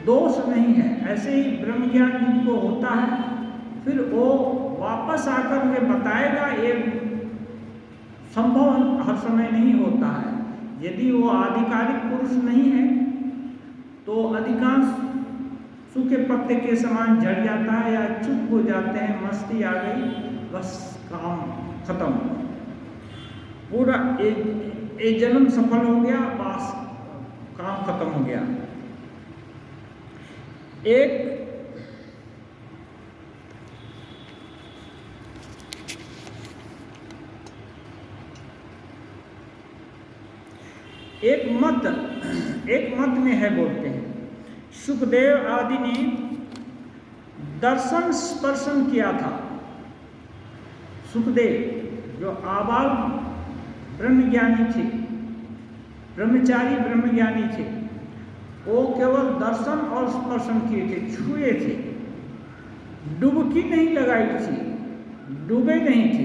दोष नहीं है। ऐसे ही ब्रह्म ज्ञान जिनको होता है फिर वो वापस आकर के बताएगा, ये संभव हर समय नहीं होता है। यदि वो आधिकारिक पुरुष नहीं है तो अधिकांश सूखे पत्ते के समान झड़ जाता है या चुप हो जाते हैं, मस्ती आ गई, बस काम खत्म, पूरा एक जन्म सफल हो गया, बस काम खत्म हो गया। एक मत में है, बोलते हैं सुखदेव आदि ने दर्शन स्पर्शन किया था। सुखदेव जो आबाल ब्रह्मज्ञानी थे, ब्रह्मचारी ब्रह्मज्ञानी थे, वो केवल दर्शन और स्पर्शन किए थे, छुए थे, डुबकी नहीं लगाई थी, डूबे नहीं थे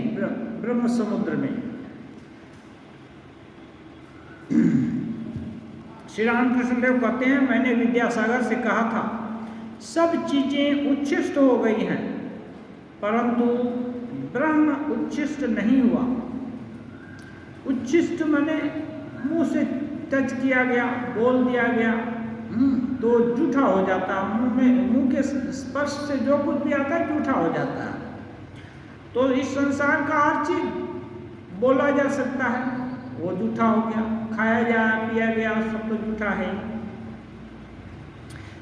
ब्रह्म समुद्र में। श्री रामकृष्ण देव कहते हैं मैंने विद्यासागर से कहा था सब चीजें उच्छिष्ट हो गई हैं, परंतु ब्रह्म उच्छिष्ट नहीं हुआ। उच्छिष्ट माने मुंह से टच किया गया, बोल दिया गया तो जूठा हो जाता है, मुंह के स्पर्श से जो कुछ भी आता है जूठा हो जाता है। तो इस संसार का हर चीज बोला जा सकता है, वो झूठा हो गया। खाया गया, पिया गया, सब तो झूठा है।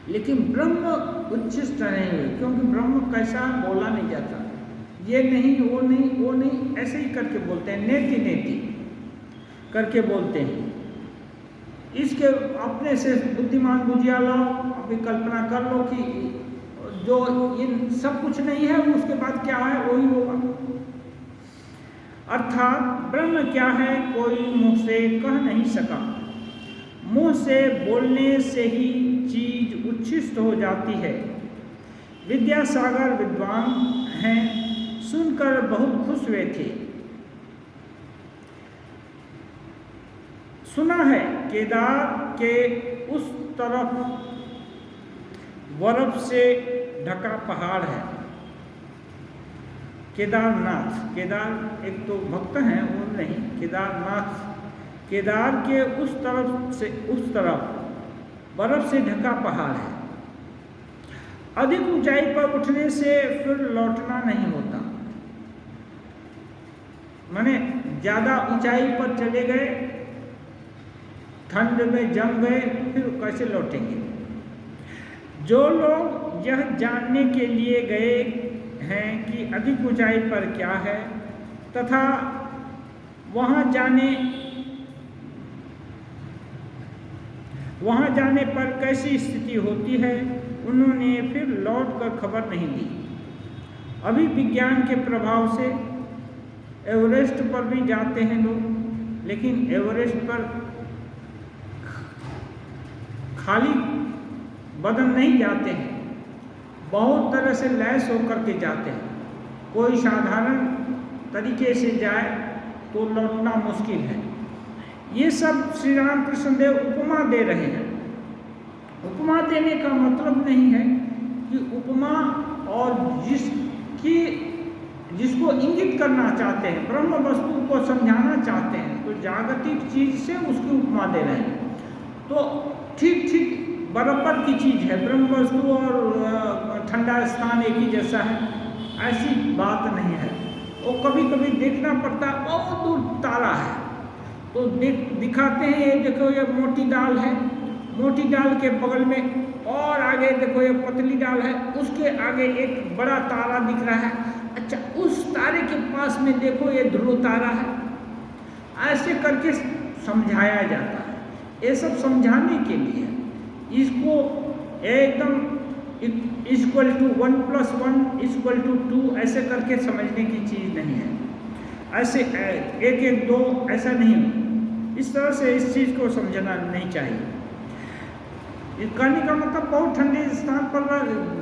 लेकिन ब्रह्म उच्छिष्ट नहीं हुए, क्योंकि ब्रह्म कैसा बोला नहीं जाता, ये नहीं, वो नहीं, वो नहीं, ऐसे ही करके बोलते हैं, नेति नेति करके बोलते हैं। इसके अपने से बुद्धिमान बुझिया लो, अभी कल्पना कर लो कि जो इन सब कुछ नहीं है उसके बाद क्या है, वही होगा। अर्थात ब्रह्म क्या है कोई मुंह से कह नहीं सका। मुंह से बोलने से ही चीज उच्छिष्ट हो जाती है। विद्यासागर विद्वान हैं, सुनकर बहुत खुश हुए थे। सुना है केदार के उस तरफ बर्फ से ढका पहाड़ है। केदारनाथ, केदार एक तो भक्त हैं, वो नहीं, केदारनाथ, केदार के उस तरफ से उस तरफ बर्फ से ढका पहाड़ है। अधिक ऊंचाई पर उठने से फिर लौटना नहीं होता। माने ज्यादा ऊंचाई पर चले गए, ठंड में जम गए, फिर कैसे लौटेंगे। जो लोग यह जानने के लिए गए हैं कि अधिक ऊंचाई पर क्या है तथा वहां जाने पर कैसी स्थिति होती है, उन्होंने फिर लौटकर खबर नहीं दी। अभी विज्ञान के प्रभाव से एवरेस्ट पर भी जाते हैं लोग, लेकिन एवरेस्ट पर खाली बदन नहीं जाते हैं, बहुत तरह से लैस होकर के जाते हैं। कोई साधारण तरीके से जाए तो लौटना मुश्किल है। ये सब श्री रामकृष्ण देव उपमा दे रहे हैं। उपमा देने का मतलब नहीं है कि उपमा और जिसको इंगित करना चाहते हैं, ब्रह्म वस्तु को समझाना चाहते हैं, तो जागतिक चीज से उसकी उपमा दे रहे हैं। तो ठीक बराबर की चीज है, ब्रह्म वस्तु और ठंडा स्थान एक ही जैसा है, ऐसी बात नहीं है। वो कभी कभी देखना पड़ता है, बहुत दूर तारा है तो दिखाते हैं, ये देखो ये मोटी डाल है, मोटी डाल के बगल में और आगे देखो ये पतली डाल है, उसके आगे एक बड़ा तारा दिख रहा है। अच्छा, उस तारे के पास में देखो ये ध्रुव तारा है। ऐसे करके समझाया जाता है। ये सब समझाने के लिए, इसको एकदम इक्वल टू 1 + 1 = 2 ऐसे करके समझने की चीज़ नहीं है। ऐसे 1 1 2 ऐसा नहीं, इस तरह से इस चीज़ को समझना नहीं चाहिए। इस कहने का मतलब बहुत ठंडे स्थान पर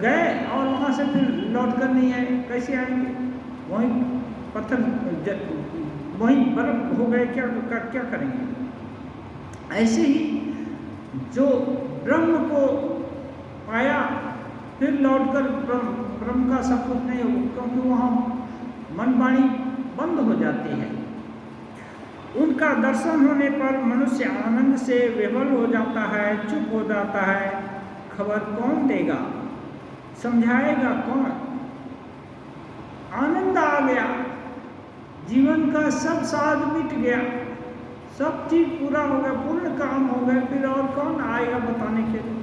गए और वहाँ से फिर लौट कर नहीं आए, कैसे आएंगे? वहीं पत्थर वहीं बर्फ हो गए, क्या करेंगे? ऐसे ही जो ब्रह्म को पाया फिर लौटकर ब्रह्म का सब कुछ नहीं हो, क्योंकि वहाँ मन वाणी बंद हो जाती है। उनका दर्शन होने पर मनुष्य आनंद से विह्वल हो जाता है, चुप हो जाता है। खबर कौन देगा, समझाएगा कौन? आनंद आ गया, जीवन का सब साध मिट गया, सब चीज पूरा हो गया, पूर्ण काम हो गया, फिर और कौन आएगा बताने के लिए?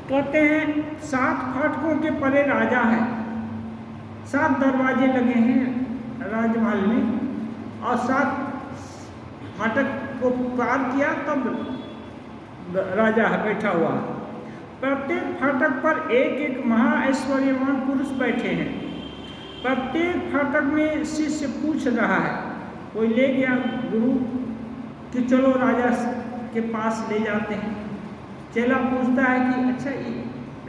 कहते हैं 7 फाटकों के परे राजा है, 7 दरवाजे लगे हैं राजमहल में, और 7 फाटक को पार किया तब राजा है बैठा हुआ। प्रत्येक फाटक पर एक एक महाऐश्वर्यवान पुरुष बैठे हैं। प्रत्येक फाटक में शिष्य पूछ रहा है, कोई ले गया गुरु कि चलो राजा के पास ले जाते हैं। चेला पूछता है कि अच्छा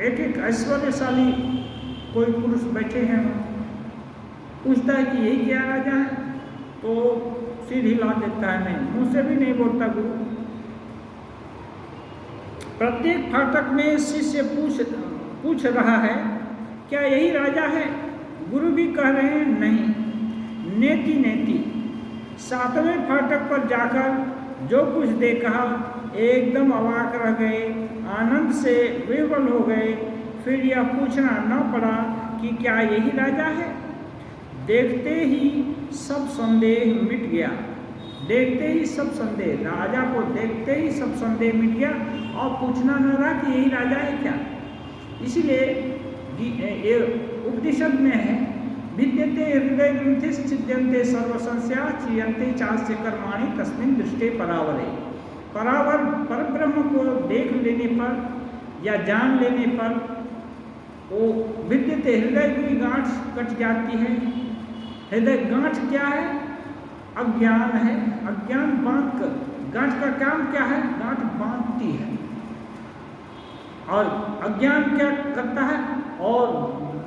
एक एक ऐश्वर्यशाली कोई पुरुष बैठे हैं, पूछता है कि यही क्या राजा है? तो सिर हिला देता है, नहीं, मुँह से भी नहीं बोलता गुरु। प्रत्येक फाटक में शिष्य पूछ रहा है, क्या यही राजा है? गुरु भी कह रहे हैं नहीं, नेति नेति। 7वें फाटक पर जाकर जो कुछ देखा एकदम अवाक रह गए, आनंद से विह्वल हो गए। फिर यह पूछना न पड़ा कि क्या यही राजा है? देखते ही सब संदेह मिट गया। देखते ही सब संदेह, राजा को देखते ही सब संदेह मिट गया और पूछना न रहा कि यही राजा है क्या। इसीलिए उपनिषद में है, विद्यते हृदय ग्रंथिश्चिद्यन्ते सर्व संशया चीयन्ते चास्य कर्माणि तस्मिन् दृष्टे परावरे। परावर परब्रह्म को देख लेने पर या जान लेने पर वो विद्यते हृदय की गांठ कट जाती है। हृदय गांठ क्या है? अज्ञान है। अज्ञान बांध कर, गांठ का काम क्या है? गांठ बांधती है। और अज्ञान क्या करता है? और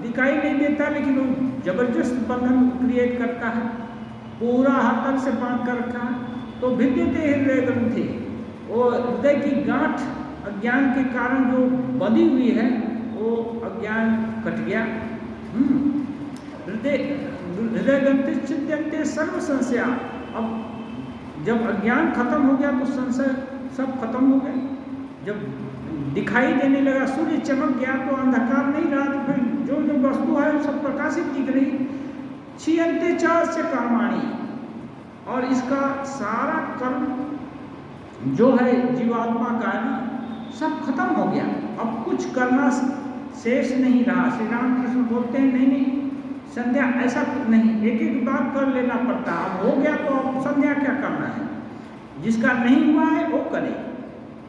दिखाई नहीं देता लेकिन वो जबरदस्त बंधन क्रिएट करता है, पूरा हाथन से बांध कर रखा है। तो विद्यते हृदय ग्रंथि, वो हृदय की गांठ अज्ञान के कारण जो बंधी हुई है वो अज्ञान कट गया। हृदय ग्रंथिश्चिद्यन्ते सर्व संशया। अब जब अज्ञान खत्म हो गया तो संशय सब खत्म हो गए। जब दिखाई देने लगा, सूर्य चमक गया तो अंधकार नहीं रहा, तो फिर जो जो वस्तु है वो सब प्रकाशित दिख रही। क्षीयन्ते चास्य कर्माणि, और इसका सारा कर्म जो है जीवात्मा का है ना, सब खत्म हो गया। अब कुछ करना शेष नहीं रहा। श्री रामकृष्ण बोलते हैं नहीं नहीं संध्या ऐसा नहीं, एक एक बार कर लेना पड़ता। अब हो गया तो अब संध्या क्या करना है? जिसका नहीं हुआ है वो करे,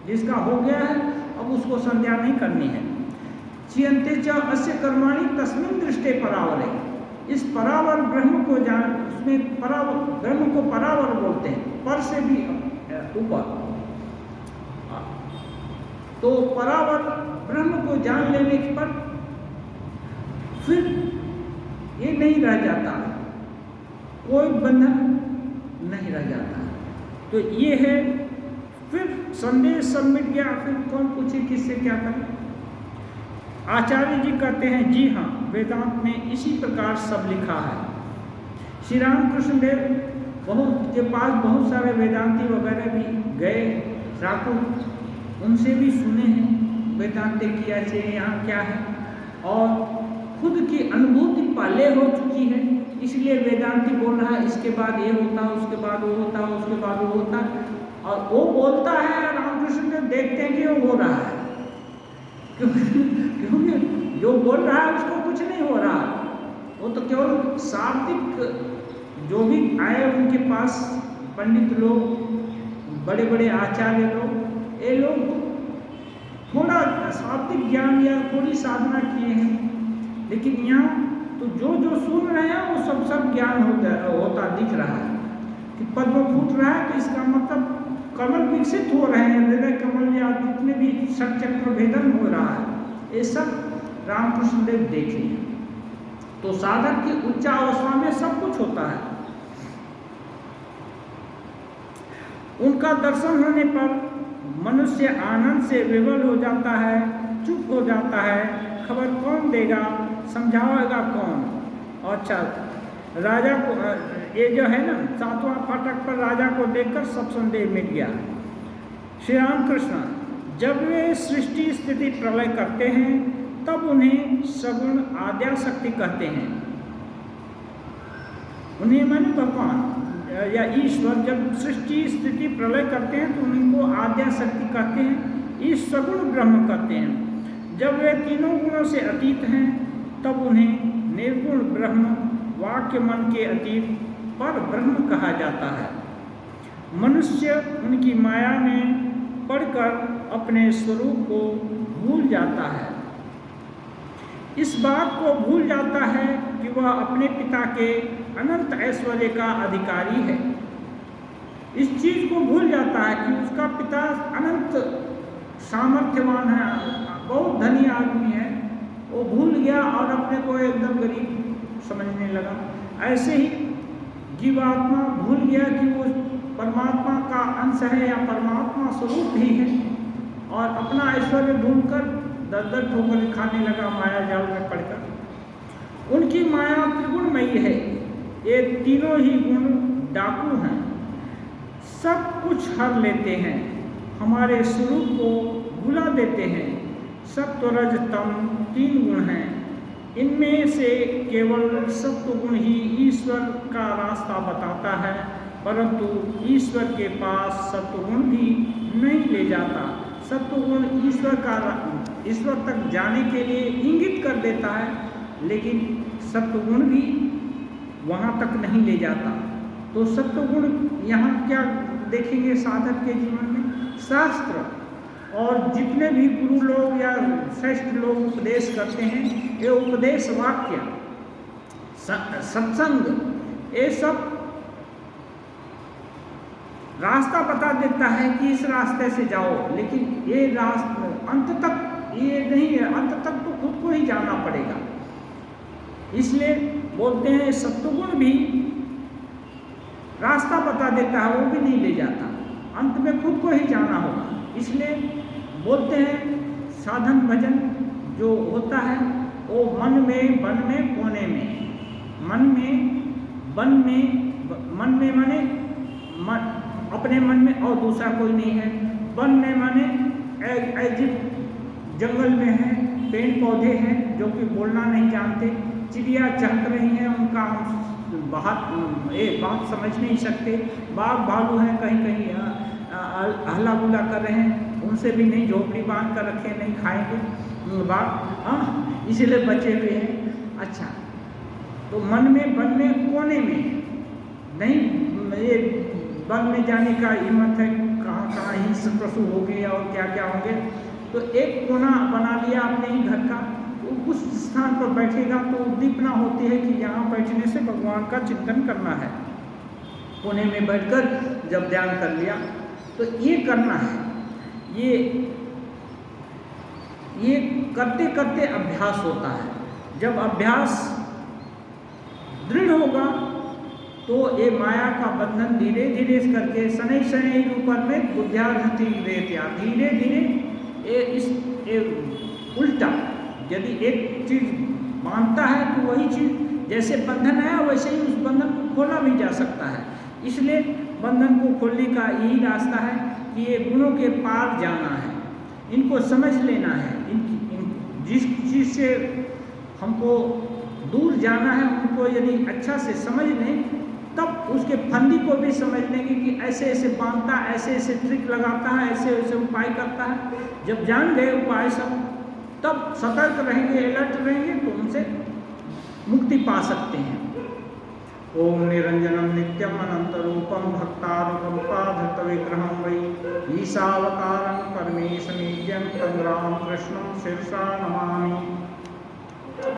जिसका हो गया है अब उसको संध्या नहीं करनी है। चियन्ते च अस्य कर्माणि तस्मिन् दृष्टे परावरे। इस परावर ब्रह्म को जान, उसमें परावर ब्रह्म को परावर बोलते हैं, पर से भी ऊपर। तो परावर ब्रह्म को जान लेने पर फिर ये नहीं रह जाता, कोई बंधन नहीं रह जाता। तो ये है, फिर संदेश सब मिट गया। फिर कौन पूछे किससे क्या करें? आचार्य जी कहते हैं जी हाँ, वेदांत में इसी प्रकार सब लिखा है। श्री रामकृष्ण देव बहुत के पास बहुत सारे वेदांती वगैरह भी गए, राखू उनसे भी सुने हैं वेदांत की ऐसे यहाँ क्या है, और खुद की अनुभूति पहले हो चुकी है, इसलिए वेदांती बोल रहा है इसके बाद ये होता है, उसके बाद वो होता है, उसके बाद वो होता है। और वो बोलता है, रामकृष्ण देव देखते हैं कि वो हो रहा है, क्योंकि जो बोल रहा है उसको कुछ नहीं हो रहा। वो तो केवल शाब्दिक जो भी आए उनके पास पंडित लोग, बड़े बड़े आचार्य लोग, ये लोग थोड़ा शाब्दिक ज्ञान या थोड़ी साधना किए हैं, लेकिन यहाँ तो जो जो सुन रहे हैं वो सब ज्ञान होता दिख रहा है कि पद्म फूट रहा है, तो इसका मतलब कमल विकसित हो रहे हैं, हृदय कमल या जितने भी षटचक्र भेदन हो रहा है, ये सब रामकृष्ण देव देखे। तो साधक की उच्च अवस्था में सब कुछ होता है। उनका दर्शन होने पर मनुष्य आनंद से विवल हो जाता है, चुप हो जाता है। खबर कौन देगा, समझाएगा कौन? अच्छा, राजा को ये जो है ना, 7वां फाटक पर राजा को देखकर सब संदेह मिट गया। श्री रामकृष्ण जब वे सृष्टि स्थिति प्रलय करते हैं तब उन्हें सगुण आद्याशक्ति कहते हैं। उन्हें माने भगवान या ईश्वर जब सृष्टि स्थिति प्रलय करते हैं तो उनको आद्याशक्ति कहते हैं, ईश सगुण ब्रह्म कहते हैं। जब वे तीनों गुणों से अतीत हैं तब उन्हें निर्गुण ब्रह्म, वाक्य मन के अतीत पर ब्रह्म कहा जाता है। मनुष्य उनकी माया में पढ़कर अपने स्वरूप को भूल जाता है। इस बात को भूल जाता है कि वह अपने पिता के अनंत ऐश्वर्य का अधिकारी है। इस चीज को भूल जाता है कि उसका पिता अनंत सामर्थ्यवान है, बहुत धनी आदमी है। वो भूल गया और अपने को एकदम गरीब समझने लगा। ऐसे ही जीवात्मा भूल गया कि वो परमात्मा का अंश है या परमात्मा स्वरूप ही है, और अपना ऐश्वर्य ढूंढकर दर ठोकर खाने लगा माया जाल में पड़कर। उनकी माया त्रिगुणमयी है, ये तीनों ही गुण डाकू हैं, सब कुछ हर लेते हैं, हमारे स्वरूप को भुला देते हैं। सत्व रज तम 3 गुण हैं, इनमें से केवल सत्वगुण ही ईश्वर का रास्ता बताता है, परंतु ईश्वर के पास सत्वगुण भी नहीं ले जाता। सत्वगुण ईश्वर तक जाने के लिए इंगित कर देता है, लेकिन सत्वगुण भी वहाँ तक नहीं ले जाता। तो सत्वगुण यहाँ क्या देखेंगे साधक के जीवन में? शास्त्र और जितने भी गुरु लोग या श्रेष्ठ लोग उपदेश करते हैं, ये उपदेश वाक्य, सत्संग, ये सब रास्ता बता देता है कि इस रास्ते से जाओ, लेकिन ये रास्ता अंत तक ये नहीं है, अंत तक तो खुद को ही जाना पड़ेगा। इसलिए बोलते हैं सत्वगुण भी रास्ता बता देता है, वो भी नहीं ले जाता, अंत में खुद को ही जाना होगा। इसलिए बोलते हैं साधन भजन जो होता है वो मन में, बन में, कोने में, मन में, बन में, मन में माने अपने मन में और दूसरा कोई नहीं है, बन में माने जंगल में है, पेड़ पौधे हैं जो कि बोलना नहीं जानते, चिड़िया चहक रही हैं, उनका बात समझ नहीं सकते, बाघ भालू हैं कहीं कहीं हल्ला गुल्ला कर रहे हैं, उनसे भी नहीं, झोपड़ी बांध कर रखे, नहीं खाएंगे बाघ, हाँ, इसीलिए बचे हुए हैं। अच्छा, तो मन में, बन में, कोने में नहीं, ये वन में जाने का हिम्मत है, कहाँ कहाँ हिंस पशु हो गए और क्या क्या होंगे, तो एक कोना बना लिया अपने ही घर का, उस स्थान पर बैठेगा तो उद्दीपना होती है कि यहाँ बैठने से भगवान का चिंतन करना है। कोने में बैठकर जब ध्यान कर लिया तो ये करना है। ये करते करते अभ्यास होता है। जब अभ्यास दृढ़ होगा तो ये माया का बंधन धीरे धीरे करके शनै शनै ऊपर में बुद्ध्याधि रेत्या, धीरे धीरे उल्टा, यदि एक चीज मानता है तो वही चीज जैसे बंधन है वैसे ही उस बंधन को खोला भी जा सकता है। इसलिए बंधन को खोलने का यही रास्ता है कि ये गुणों के पार जाना है, इनको समझ लेना है, जिस चीज़ से हमको दूर जाना है उनको यदि अच्छा से समझ लें तब उसके फंदी को भी समझ लेंगे कि ऐसे ऐसे बांधता, ऐसे ऐसे ट्रिक लगाता है, ऐसे ऐसे उपाय करता है। जब जान गए उपाय सब तब सतर्क रहेंगे, अलर्ट रहेंगे तो उनसे मुक्ति पा सकते हैं। ओम निरंजनम नित्यम अनंतरूपम भक्तानुकंपाधृत विग्रहं वै ईशावतारं परमेशमीड्यं तं रामकृष्णं शिरसा नमामि।